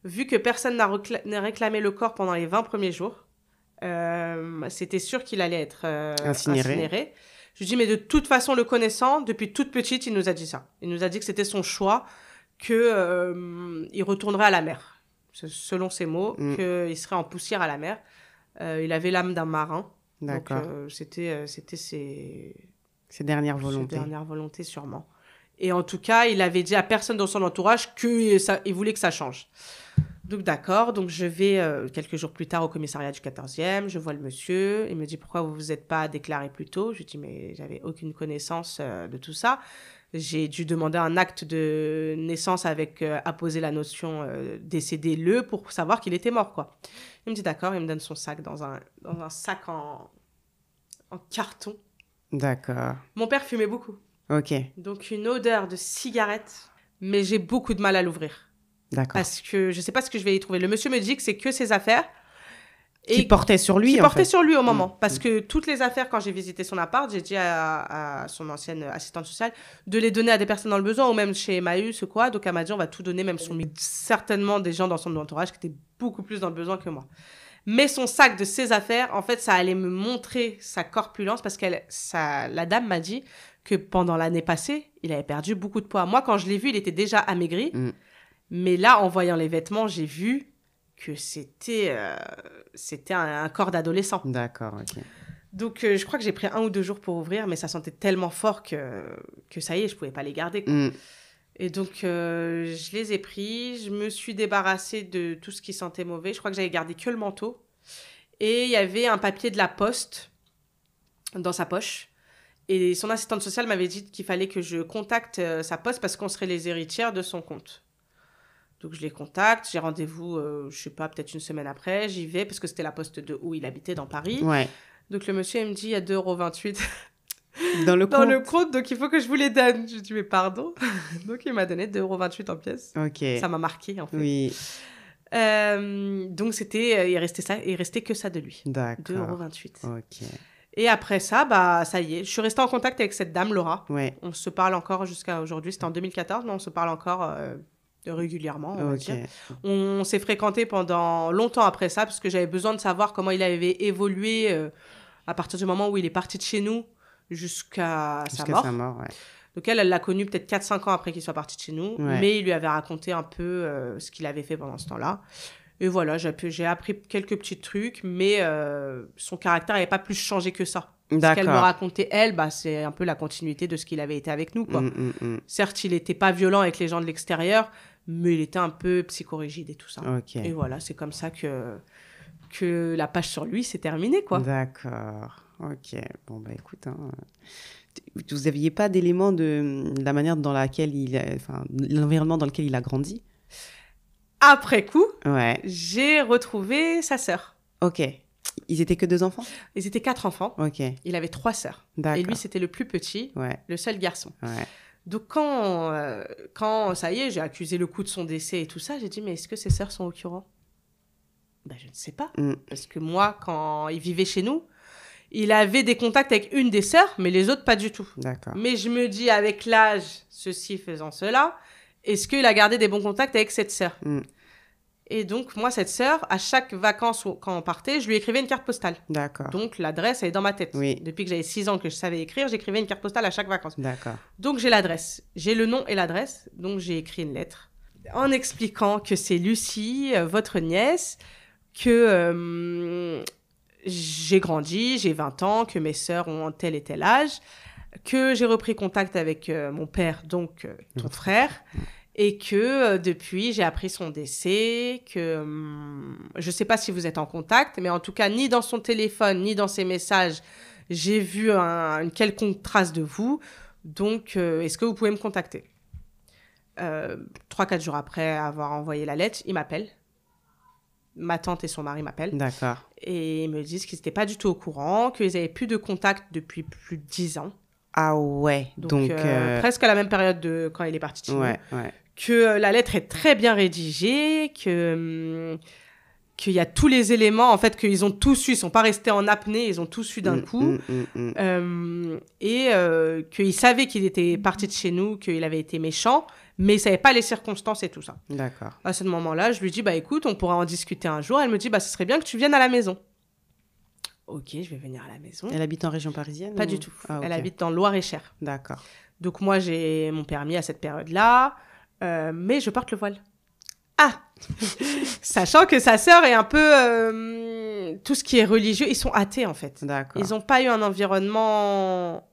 Vu que personne n'a réclamé le corps pendant les 20 premiers jours, c'était sûr qu'il allait être incinéré. Je lui dis, mais de toute façon, le connaissant, depuis toute petite, il nous a dit ça. Il nous a dit que c'était son choix, qu'il retournerait à la mer. Selon ses mots, qu'il serait en poussière à la mer. Il avait l'âme d'un marin. D'accord. Donc, c'était ses dernières volontés. Ses dernières volontés, sûrement. Et en tout cas, il avait dit à personne dans son entourage qu'il voulait que ça change. Donc, d'accord. Donc, je vais quelques jours plus tard au commissariat du 14e. Je vois le monsieur. Il me dit, pourquoi vous ne vous êtes pas déclaré plus tôt? Je lui dis, mais j'avais aucune connaissance de tout ça. J'ai dû demander un acte de naissance avec apposer la notion décédé pour savoir qu'il était mort, quoi. Il me dit, d'accord. Il me donne son sac dans un sac en carton. D'accord. Mon père fumait beaucoup. Ok. Donc, une odeur de cigarette, mais j'ai beaucoup de mal à l'ouvrir. D'accord. Parce que je ne sais pas ce que je vais y trouver. Le monsieur me dit que c'est que ses affaires. Qui portait sur lui, sur lui au moment. Parce que toutes les affaires, quand j'ai visité son appart, j'ai dit à son ancienne assistante sociale de les donner à des personnes dans le besoin, ou même chez Emmaüs ou quoi. Donc, elle m'a dit, on va tout donner, même certainement des gens dans son entourage qui étaient beaucoup plus dans le besoin que moi. Mais son sac de ses affaires, en fait, ça allait me montrer sa corpulence, parce que la dame m'a dit que pendant l'année passée, il avait perdu beaucoup de poids. Moi, quand je l'ai vu, il était déjà amaigri. Mais là, en voyant les vêtements, j'ai vu que c'était un corps d'adolescent. D'accord, ok. Donc, je crois que j'ai pris 1 ou 2 jours pour ouvrir, mais ça sentait tellement fort que ça y est, je ne pouvais pas les garder, quoi. Et donc, je les ai pris. Je me suis débarrassée de tout ce qui sentait mauvais. Je crois que j'avais gardé que le manteau. Et il y avait un papier de la poste dans sa poche. Et son assistante sociale m'avait dit qu'il fallait que je contacte sa poste parce qu'on serait les héritières de son compte. Donc, je les contacte. J'ai rendez-vous, je ne sais pas, peut-être une semaine après. J'y vais parce que c'était la poste de où il habitait, dans Paris. Ouais. Donc, le monsieur, il me dit, il y a 2,28 € dans le compte, donc il faut que je vous les donne. Je lui dis, mais pardon. Donc, il m'a donné 2,28 € en pièces. Ok. Ça m'a marqué, en fait. Oui. Donc, il restait que ça de lui. D'accord. 2,28 €. Ok. Et après ça, ça y est. Je suis restée en contact avec cette dame, Laura. Ouais. On se parle encore jusqu'à aujourd'hui. C'était en 2014, mais on se parle encore régulièrement, on va dire. On s'est fréquentés pendant longtemps après ça, parce que j'avais besoin de savoir comment il avait évolué à partir du moment où il est parti de chez nous jusqu'à sa mort. Ouais. Donc elle l'a connu peut-être 4-5 ans après qu'il soit parti de chez nous, mais il lui avait raconté un peu ce qu'il avait fait pendant ce temps-là. Et voilà, j'ai appris quelques petits trucs, mais son caractère n'avait pas plus changé que ça. D'accord. Ce qu'elle me racontait, elle, c'est un peu la continuité de ce qu'il avait été avec nous, quoi. Certes, il n'était pas violent avec les gens de l'extérieur, mais il était un peu psychorigide et tout ça. Okay. Et voilà, c'est comme ça que la page sur lui s'est terminée, quoi. D'accord. Ok. Bon, écoute, vous n'aviez pas d'éléments de la manière dans laquelle l'environnement dans lequel il a grandi? Après coup, j'ai retrouvé sa sœur. Ok. Ils étaient que 2 enfants? Ils étaient 4 enfants. Ok. Il avait 3 sœurs. D'accord. Et lui, c'était le plus petit, le seul garçon. Ouais. Donc, quand ça y est, j'ai accusé le coup de son décès et tout ça, j'ai dit, mais est-ce que ses sœurs sont au courant? Je ne sais pas. Parce que moi, quand il vivait chez nous, il avait des contacts avec une des sœurs, mais les autres, pas du tout. D'accord. Mais je me dis, avec l'âge, ceci faisant cela, est-ce qu'il a gardé des bons contacts avec cette sœur? Et donc, moi, cette sœur, à chaque vacances, quand on partait, je lui écrivais une carte postale. D'accord. Donc, l'adresse, elle est dans ma tête. Oui. Depuis que j'avais 6 ans que je savais écrire, j'écrivais une carte postale à chaque vacances. D'accord. Donc, j'ai l'adresse. J'ai le nom et l'adresse. Donc, j'ai écrit une lettre en expliquant que c'est Lucie, votre nièce, que j'ai grandi, j'ai 20 ans, que mes sœurs ont tel et tel âge, que j'ai repris contact avec mon père, donc ton frère, et que depuis, j'ai appris son décès, que je ne sais pas si vous êtes en contact, mais en tout cas, ni dans son téléphone, ni dans ses messages, j'ai vu une quelconque trace de vous. Donc, est-ce que vous pouvez me contacter ? 3-4 jours après avoir envoyé la lettre, il m'appelle. Ma tante et son mari m'appellent. D'accord. Et ils me disent qu'ils n'étaient pas du tout au courant, qu'ils n'avaient plus de contact depuis plus de 10 ans. Ah ouais. Donc presque à la même période de quand il est parti de chez nous. Ouais. Que la lettre est très bien rédigée, qu'il y a tous les éléments, en fait, qu'ils ont tous su, ils ne sont pas restés en apnée, ils ont tous su d'un coup. Et qu'ils savaient qu'il était parti de chez nous, qu'il avait été méchant, mais ils ne savaient pas les circonstances et tout ça. D'accord. À ce moment-là, je lui dis, bah écoute, on pourra en discuter un jour. Elle me dit, bah ce serait bien que tu viennes à la maison. Ok, je vais venir à la maison. Elle habite en région parisienne ? Pas du tout. Ah, okay. Elle habite dans le Loir-et-Cher. D'accord. Donc moi, j'ai mon permis à cette période-là, mais je porte le voile. Ah Sachant que sa sœur est un peu... tout ce qui est religieux, ils sont athées en fait. D'accord. Ils n'ont pas eu un environnement...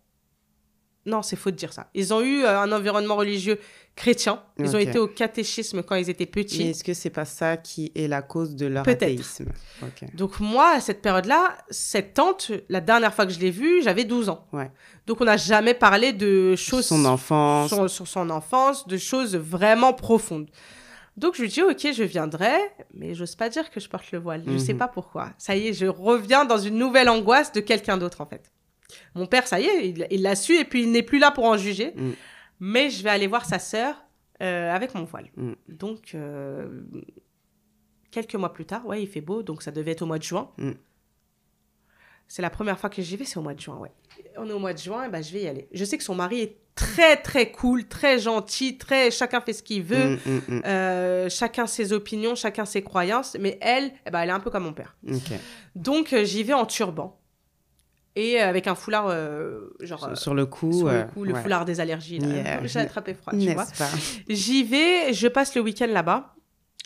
Non, c'est faux de dire ça. Ils ont eu un environnement religieux chrétien. Ils ont été au catéchisme quand ils étaient petits. Mais est-ce que c'est pas ça qui est la cause de leur Peut-être. athéisme ? Okay. Donc moi, à cette période-là, cette tante, la dernière fois que je l'ai vue, j'avais 12 ans. Ouais. Donc on n'a jamais parlé de choses... Son enfance. Sur son enfance, de choses vraiment profondes. Donc je lui dis, ok, je viendrai, mais j'ose pas dire que je porte le voile. Je sais pas pourquoi. Ça y est, je reviens dans une nouvelle angoisse de quelqu'un d'autre, en fait. Mon père, ça y est, il l'a su et puis il n'est plus là pour en juger. Mais je vais aller voir sa sœur avec mon voile. Donc, quelques mois plus tard, ouais, il fait beau, donc ça devait être au mois de juin. C'est la première fois que j'y vais, c'est au mois de juin, ouais. On est au mois de juin, et ben, je vais y aller. Je sais que son mari est très, très cool, très gentil, chacun fait ce qu'il veut, chacun ses opinions, chacun ses croyances, mais elle, eh ben, elle est un peu comme mon père. Okay. Donc, j'y vais en turban. Et avec un foulard, genre... Sur le cou, le foulard des allergies. Là. Yeah. J'ai attrapé froid, tu vois. Pas. J'y vais, je passe le week-end là-bas.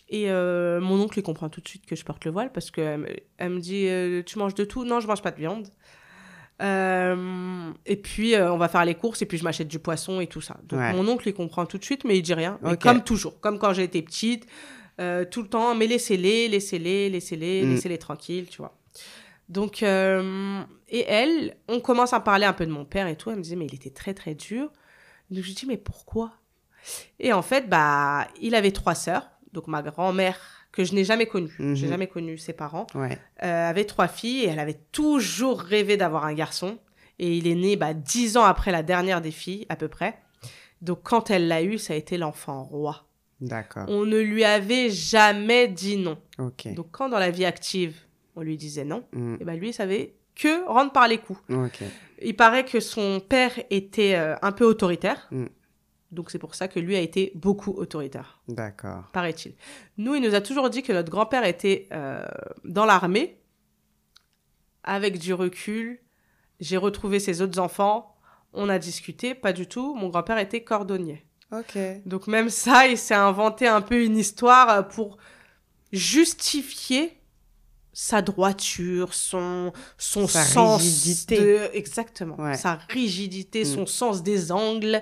Et mon oncle, il comprend tout de suite que je porte le voile parce qu'elle me dit tu manges de tout ? Non, je mange pas de viande. Et puis, on va faire les courses et puis je m'achète du poisson et tout ça. Donc, mon oncle, il comprend tout de suite, mais il dit rien. Okay. Comme toujours, comme quand j'étais petite, tout le temps, mais laissez-les tranquilles, tu vois. Donc, et elle, on commence à parler un peu de mon père et tout. Elle me disait, mais il était très, très dur. Donc, je lui dis, mais pourquoi ? Et en fait, bah, il avait 3 sœurs. Donc, ma grand-mère, que je n'ai jamais connue, j'ai jamais connu ses parents, avait 3 filles et elle avait toujours rêvé d'avoir un garçon. Et il est né 10 ans après la dernière des filles, à peu près. Donc, quand elle l'a eu, ça a été l'enfant roi. D'accord. On ne lui avait jamais dit non. Okay. Donc, quand dans la vie active, on lui disait non, et lui, il savait que rendre par les coups. Okay. Il paraît que son père était un peu autoritaire. Donc, c'est pour ça que lui a été beaucoup autoritaire. D'accord. Paraît-il. Nous, il nous a toujours dit que notre grand-père était dans l'armée. Avec du recul, j'ai retrouvé ses autres enfants. On a discuté. Pas du tout. Mon grand-père était cordonnier. Ok. Donc, même ça, il s'est inventé un peu une histoire pour justifier sa droiture, son sa sens rigidité. Exactement. Ouais. Sa rigidité, son sens des angles,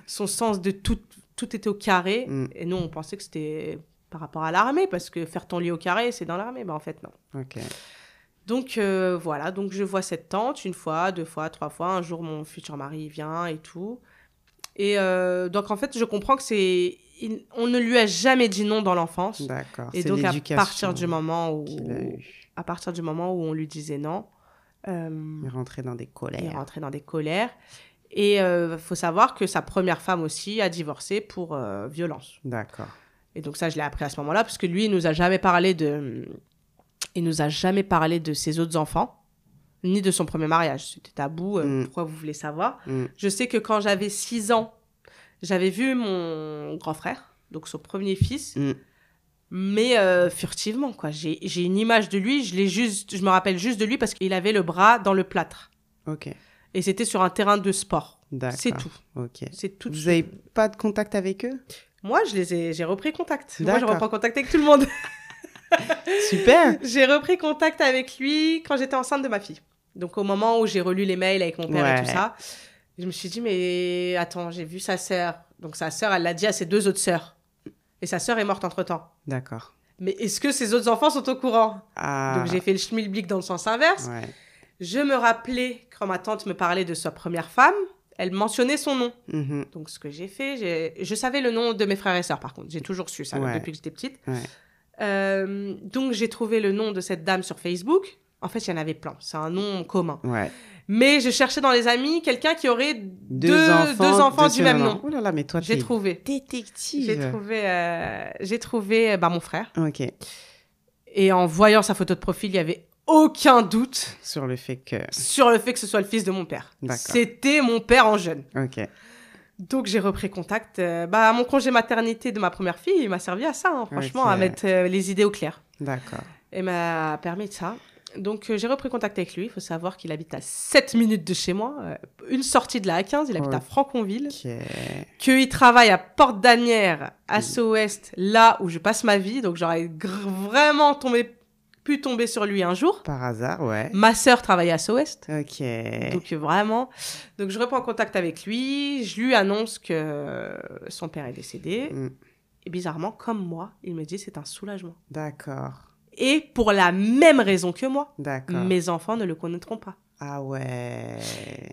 son sens de tout était au carré. Et nous, on pensait que c'était par rapport à l'armée, parce que faire ton lit au carré, c'est dans l'armée. En fait, non. Ok. Donc, voilà. Donc, je vois cette tante 1 fois, 2 fois, 3 fois. Un jour, mon futur mari vient et tout. Et donc, en fait, je comprends que on ne lui a jamais dit non dans l'enfance. D'accord. Et c'est donc, à partir du moment où on lui disait non... il rentrait dans des colères. Et faut savoir que sa première femme aussi a divorcé pour violence. D'accord. Et donc ça, je l'ai appris à ce moment-là, parce que lui, il nous a jamais parlé de ses autres enfants, ni de son premier mariage. C'était tabou. Pourquoi vous voulez savoir ? Je sais que quand j'avais 6 ans, j'avais vu mon grand frère, donc son premier fils, mais furtivement, quoi. J'ai une image de lui, je me rappelle juste de lui parce qu'il avait le bras dans le plâtre. Ok. Et c'était sur un terrain de sport. D'accord. C'est tout. Ok. C'est tout. Vous n'avez pas de contact avec eux? Moi, j'ai repris contact. Moi, je D'accord. reprends contact avec tout le monde. Super. J'ai repris contact avec lui quand j'étais enceinte de ma fille. Donc, au moment où j'ai relu les mails avec mon père et tout ça, je me suis dit, mais attends, j'ai vu sa sœur. Donc, sa sœur, elle l'a dit à ses 2 autres sœurs. Et sa sœur est morte entre-temps. D'accord. Mais est-ce que ses autres enfants sont au courant? Ah. Donc, j'ai fait le schmilblick dans le sens inverse. Ouais. Je me rappelais, quand ma tante me parlait de sa première femme, elle mentionnait son nom. Mhm. Donc, ce que j'ai fait, je savais le nom de mes frères et sœurs, par contre. J'ai toujours su ça depuis que j'étais petite. Ouais. Donc, j'ai trouvé le nom de cette dame sur Facebook. En fait, il y en avait plein. C'est un nom commun. Ouais. Mais je cherchais dans les amis quelqu'un qui aurait deux enfants du même nom. Oh là là, mais toi, J'ai trouvé. Détective. J'ai trouvé mon frère. Ok. Et en voyant sa photo de profil, il y avait aucun doute Sur le fait que... sur le fait que ce soit le fils de mon père. D'accord. C'était mon père en jeune. Ok. Donc, j'ai repris contact. Mon congé maternité de ma première fille, il m'a servi à ça, hein, franchement, Ok. à mettre les idées au clair. D'accord. Et m'a permis de ça. Donc, j'ai repris contact avec lui. Il faut savoir qu'il habite à 7 minutes de chez moi. Une sortie de la A15. Il habite à Franconville. Ok. Qu'il travaille à Porte d'Asnières, à Sceaux-Ouest, là où je passe ma vie. Donc, j'aurais vraiment pu tomber sur lui un jour. Par hasard, ouais. Ma sœur travaillait à Sceaux-Ouest. Ok. Donc, vraiment. Donc, je reprends contact avec lui. Je lui annonce que son père est décédé. Mm. Et bizarrement, comme moi, il me dit c'est un soulagement. D'accord. Et pour la même raison que moi, D'accord. mes enfants ne le connaîtront pas. Ah ouais.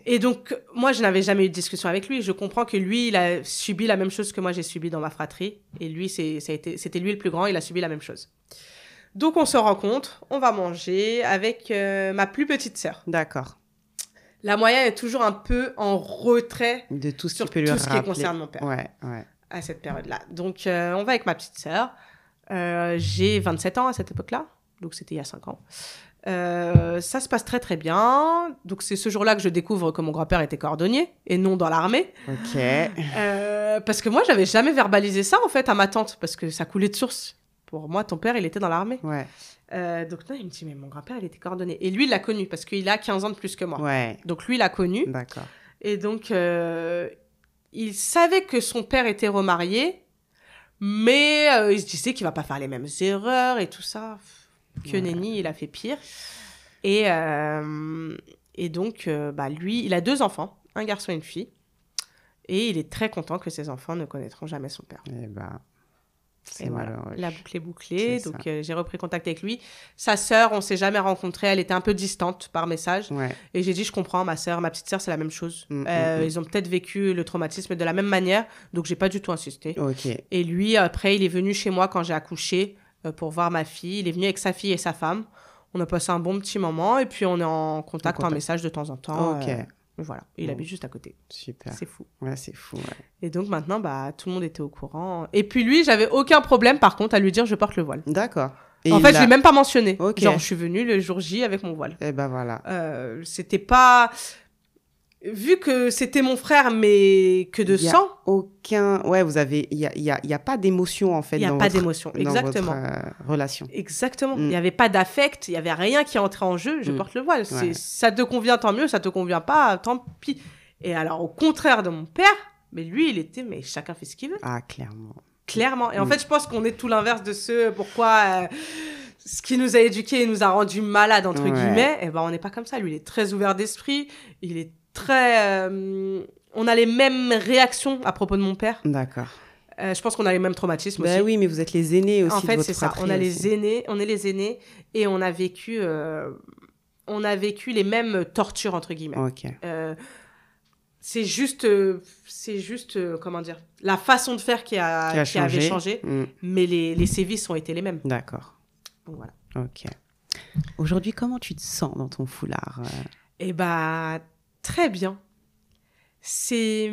Et donc, moi, je n'avais jamais eu de discussion avec lui. Je comprends que lui, il a subi la même chose que moi, j'ai subi dans ma fratrie. Et lui, c'était lui le plus grand, il a subi la même chose. Donc, on se rencontre, on va manger avec ma plus petite sœur. D'accord. La moyenne est toujours un peu en retrait De tout ce sur qui peut lui tout ce qui rappeler. concerne mon père Ouais, ouais. à cette période-là. Donc, on va avec ma petite sœur. J'ai 27 ans à cette époque-là. Donc, c'était il y a 5 ans. Ça se passe très très bien. Donc c'est ce jour-là que je découvre que mon grand-père était cordonnier et non dans l'armée. Ok. Parce que moi j'avais jamais verbalisé ça en fait à ma tante parce que ça coulait de source. Pour moi ton père il était dans l'armée. Ouais. Donc non, il me dit mais mon grand-père il était cordonnier et lui il l'a connu parce qu'il a 15 ans de plus que moi. Ouais. Donc lui il l'a connu D'accord. et donc il savait que son père était remarié mais il se disait qu'il va pas faire les mêmes erreurs et tout ça. Que nenni, il a fait pire. Et donc, lui, il a 2 enfants, un garçon et une fille. Et il est très content que ses enfants ne connaîtront jamais son père. Eh ben, c'est Et voilà, malheureux. la boucle est bouclée. C'est Donc, j'ai repris contact avec lui. Sa sœur, on s'est jamais rencontrés. Elle était un peu distante par message. Ouais. Et j'ai dit, je comprends, ma petite sœur, c'est la même chose. Mm, Ils ont peut-être vécu le traumatisme de la même manière. Donc, j'ai pas du tout insisté. Ok. Et lui, après, il est venu chez moi quand j'ai accouché pour voir ma fille. Il est venu avec sa fille et sa femme. On a passé un bon petit moment et puis on est en contact. En message de temps en temps. Ok. Voilà. Il habite juste à côté. Super. C'est fou. Ouais, c'est fou. Ouais. Et donc maintenant, tout le monde était au courant. Et puis lui, j'avais aucun problème par contre à lui dire je porte le voile. D'accord. Et En fait, je l'ai même pas mentionné. Ok. Genre, je suis venue le jour J avec mon voile. Eh ben voilà. C'était pas... Vu que c'était mon frère, mais que de Il y a sang, aucun... Ouais, vous avez... Il y a pas d'émotion, en fait, il n'y a dans pas votre... d'émotion. Exactement. dans votre relation. Exactement. Mm. Il n'y avait pas d'affect, il n'y avait rien qui entrait en jeu. Je porte le voile. Ouais. Ça te convient, tant mieux. Ça te convient pas, tant pis. Et alors, au contraire de mon père, mais lui, il était, mais chacun fait ce qu'il veut. Ah, clairement. Clairement. Et en fait, je pense qu'on est tout l'inverse de pourquoi ce qui nous a éduqués et nous a rendus malades, entre guillemets. Et on n'est pas comme ça. Lui, il est très ouvert d'esprit. Il est très... on a les mêmes réactions à propos de mon père. D'accord. Je pense qu'on a les mêmes traumatismes aussi. Oui, mais vous êtes les aînés aussi En de fait, votre c'est ça. fratrie On a aussi. on est les aînés et on a vécu les mêmes tortures, entre guillemets. Ok. C'est juste, comment dire, la façon de faire qui avait changé, Mm. mais les sévices ont été les mêmes. D'accord. Donc voilà. Ok. Aujourd'hui, comment tu te sens dans ton foulard Et très bien. C'est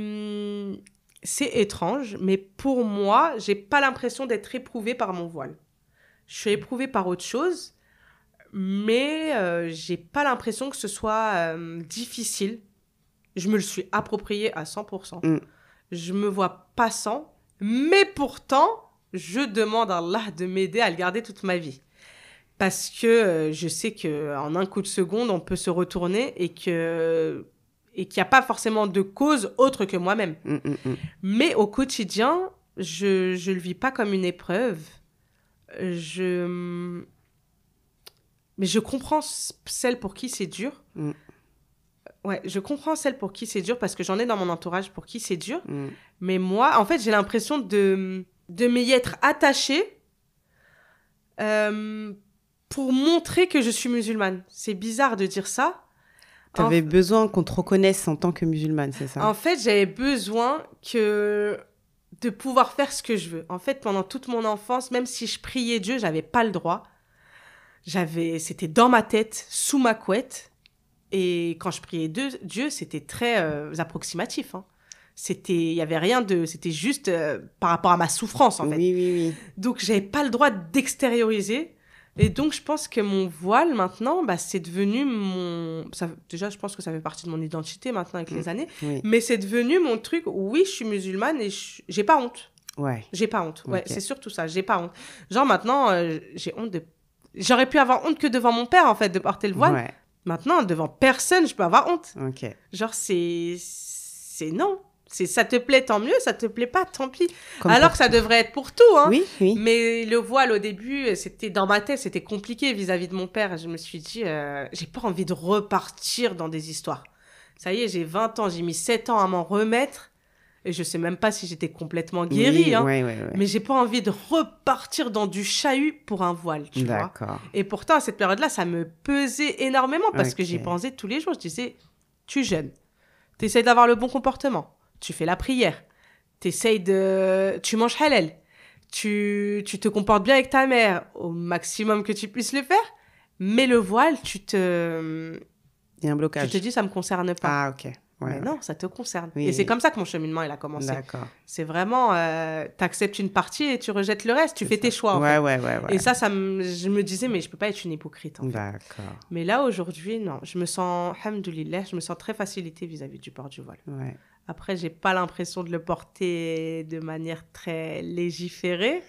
étrange, mais pour moi, j'ai pas l'impression d'être éprouvée par mon voile. Je suis éprouvée par autre chose, mais j'ai pas l'impression que ce soit difficile. Je me le suis approprié à 100%. Mm. Je me vois pas sans, mais pourtant, je demande à Allah de m'aider à le garder toute ma vie. Parce que je sais qu'en un coup de seconde, on peut se retourner et qu'il n'y a pas forcément de cause autre que moi-même. Mais au quotidien, je ne le vis pas comme une épreuve. Mais je comprends celle pour qui c'est dur. Ouais, je comprends celle pour qui c'est dur parce que j'en ai dans mon entourage pour qui c'est dur. Mais moi, en fait, j'ai l'impression de m'y être attachée pour montrer que je suis musulmane. C'est bizarre de dire ça. T'avais besoin qu'on te reconnaisse en tant que musulmane, c'est ça? En fait, j'avais besoin de pouvoir faire ce que je veux. En fait, pendant toute mon enfance, même si je priais Dieu, j'avais pas le droit. C'était dans ma tête, sous ma couette. Et quand je priais Dieu, c'était très approximatif. Hein. Il y avait rien de... C'était juste par rapport à ma souffrance, en fait. Oui. Donc, j'avais pas le droit d'extérioriser. Et donc, je pense que mon voile, maintenant, c'est devenu déjà, je pense que ça fait partie de mon identité, maintenant, avec les années. Oui. Mais c'est devenu mon truc. Oui, je suis musulmane et j'ai pas honte. Ouais. J'ai pas honte. Ouais, Okay. c'est surtout ça. J'ai pas honte. Genre, maintenant, j'ai honte de... J'aurais pu avoir honte que devant mon père, en fait, de porter le voile. Ouais. Maintenant, devant personne, je peux avoir honte. Ok. Genre, c'est non. Ça te plaît, tant mieux. Ça te plaît pas, tant pis. Comme Alors que ça devrait être pour tout, hein. Oui. Mais le voile, au début, c'était dans ma tête, c'était compliqué vis-à-vis de mon père. Je me suis dit, j'ai pas envie de repartir dans des histoires. Ça y est, j'ai 20 ans, j'ai mis 7 ans à m'en remettre. Et je sais même pas si j'étais complètement guérie, oui, hein. Ouais. Mais j'ai pas envie de repartir dans du chahut pour un voile, tu vois. D'accord. Et pourtant, à cette période-là, ça me pesait énormément parce que Ok. j'y pensais tous les jours. Je disais, tu jeûnes, tu essayes d'avoir le bon comportement, tu fais la prière, tu manges halal, tu te comportes bien avec ta mère au maximum que tu puisses le faire, mais le voile, Il y a un blocage. tu te dis, ça me concerne pas. Ah, ok. Mais non, ça te concerne. Oui, Et c'est oui. comme ça que mon cheminement, il a commencé. D'accord. C'est vraiment, t'acceptes une partie et tu rejettes le reste. Tu fais tes choix, en fait. Ouais. Et ça je me disais, mais je peux pas être une hypocrite, en fait. D'accord. Mais là, aujourd'hui, non. Je me sens, alhamdoulilah, je me sens très facilitée vis-à-vis du port du voile. Ouais. Après, j'ai pas l'impression de le porter de manière très légiférée.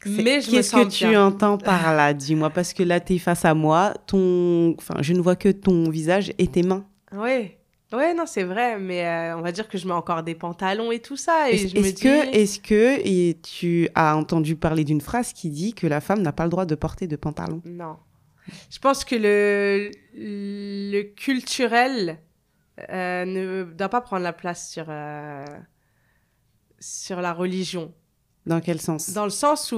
Mais je me Qu'est-ce sens que tu bien. entends par là? Dis-moi, parce que là, tu es face à moi. Je ne vois que ton visage et tes mains. Oui. Ouais, non, c'est vrai. Mais on va dire que je mets encore des pantalons et tout ça. Et Est-ce que tu as entendu parler d'une phrase qui dit que la femme n'a pas le droit de porter de pantalon? Non. Je pense que le culturel ne doit pas prendre la place sur la religion. Dans quel sens? Dans le sens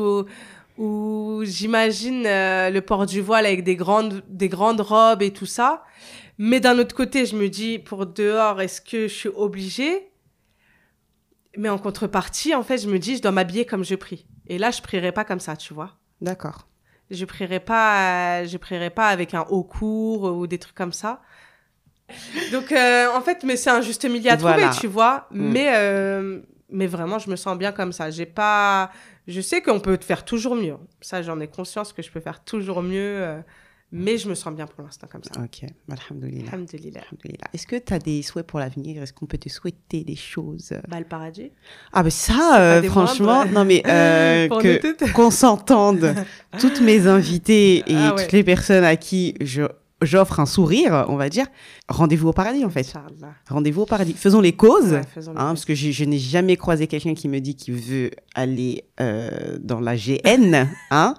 où j'imagine le port du voile avec des grandes robes et tout ça. Mais d'un autre côté, je me dis, pour dehors, est-ce que je suis obligée? Mais en contrepartie, en fait, je me dis, je dois m'habiller comme je prie. Et là, je prierai pas comme ça, tu vois. D'accord. Je prierai pas avec un haut court ou des trucs comme ça. Donc, en fait, mais c'est un juste milieu à trouver, tu vois. Mais vraiment, je me sens bien comme ça. Je sais qu'on peut faire toujours mieux. Ça, j'en ai conscience que je peux faire toujours mieux. Mais je me sens bien pour l'instant comme ça. Ok, alhamdoulilah. Alhamdoulilah. Est-ce que tu as des souhaits pour l'avenir? Est-ce qu'on peut te souhaiter des choses? Le paradis. Ah, mais ça, des franchement, moindres. non, mais qu'on s'entende, toutes mes invités et toutes les personnes à qui j'offre un sourire, on va dire, rendez-vous au paradis, en fait. Inch'Allah. Rendez-vous au paradis. Faisons les causes, Ouais, faisons les causes. parce que je n'ai jamais croisé quelqu'un qui me dit qu'il veut aller dans la GN.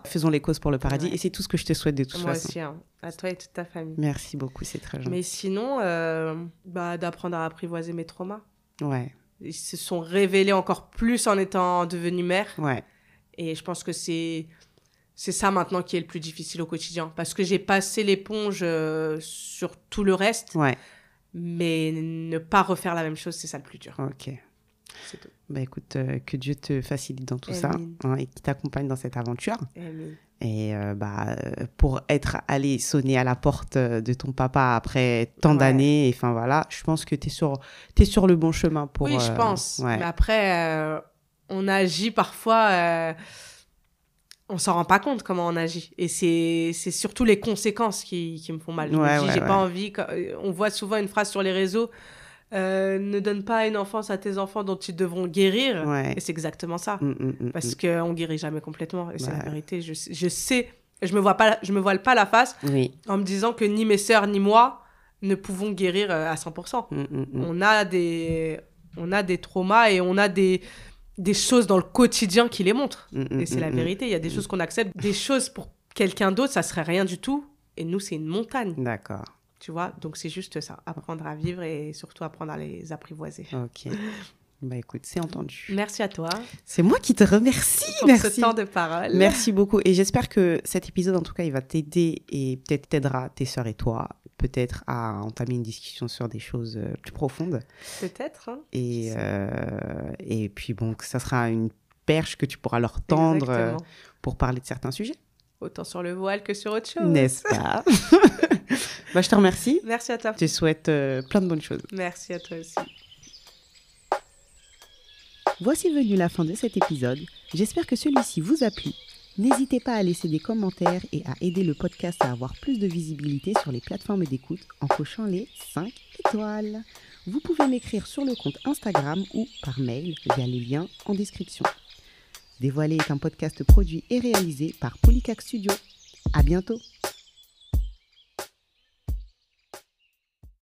Faisons les causes pour le paradis. Ouais. Et c'est tout ce que je te souhaite de toute Moi façon. aussi, hein. À toi et toute ta famille. Merci beaucoup, c'est très gentil. Mais sinon, d'apprendre à apprivoiser mes traumas. Ouais, Ils se sont révélés encore plus en étant devenue mère. ouais. Et je pense que c'est ça maintenant qui est le plus difficile au quotidien. Parce que j'ai passé l'éponge sur tout le reste. Ouais, Mais ne pas refaire la même chose, c'est ça le plus dur. ok. C'est tout. Bah écoute, que Dieu te facilite dans tout Amen. ça et qu'il t'accompagne dans cette aventure. Amen. Et pour être allé sonner à la porte de ton papa après tant d'années, enfin voilà, je pense que t'es sur le bon chemin pour... Oui, je pense. Ouais. Mais après, on agit parfois... on s'en rend pas compte comment on agit. Et c'est surtout les conséquences qui me font mal. Je me dis, j'ai pas envie... On voit souvent une phrase sur les réseaux, ne donne pas une enfance à tes enfants dont ils devront guérir. Ouais. Et c'est exactement ça. Parce que... qu'on guérit jamais complètement. Et c'est la vérité. Je sais, je me voile pas la face en me disant que ni mes sœurs ni moi ne pouvons guérir à 100%. On a des traumas et on a des choses dans le quotidien qui les montrent. Et c'est la vérité. Il y a des choses qu'on accepte. Des choses pour quelqu'un d'autre, ça serait rien du tout. Et nous, c'est une montagne. D'accord. Tu vois, donc c'est juste ça. Apprendre à vivre et surtout apprendre à les apprivoiser. Ok. Bah écoute, c'est entendu. Merci à toi. C'est moi qui te remercie. Pour ce temps de parole. Merci beaucoup. Et j'espère que cet épisode, en tout cas, il va t'aider et peut-être t'aidera tes sœurs et toi, peut-être à entamer une discussion sur des choses plus profondes. Peut-être. Hein. Et puis bon, que ça sera une perche que tu pourras leur tendre pour parler de certains sujets. Autant sur le voile que sur autre chose. N'est-ce pas? Bah, je te remercie. Merci à toi. Je te souhaite plein de bonnes choses. Merci à toi aussi. Voici venue la fin de cet épisode. J'espère que celui-ci vous a plu. N'hésitez pas à laisser des commentaires et à aider le podcast à avoir plus de visibilité sur les plateformes d'écoute en cochant les 5 étoiles. Vous pouvez m'écrire sur le compte Instagram ou par mail via les liens en description. Dévoilé est un podcast produit et réalisé par Polycac Studio. À bientôt.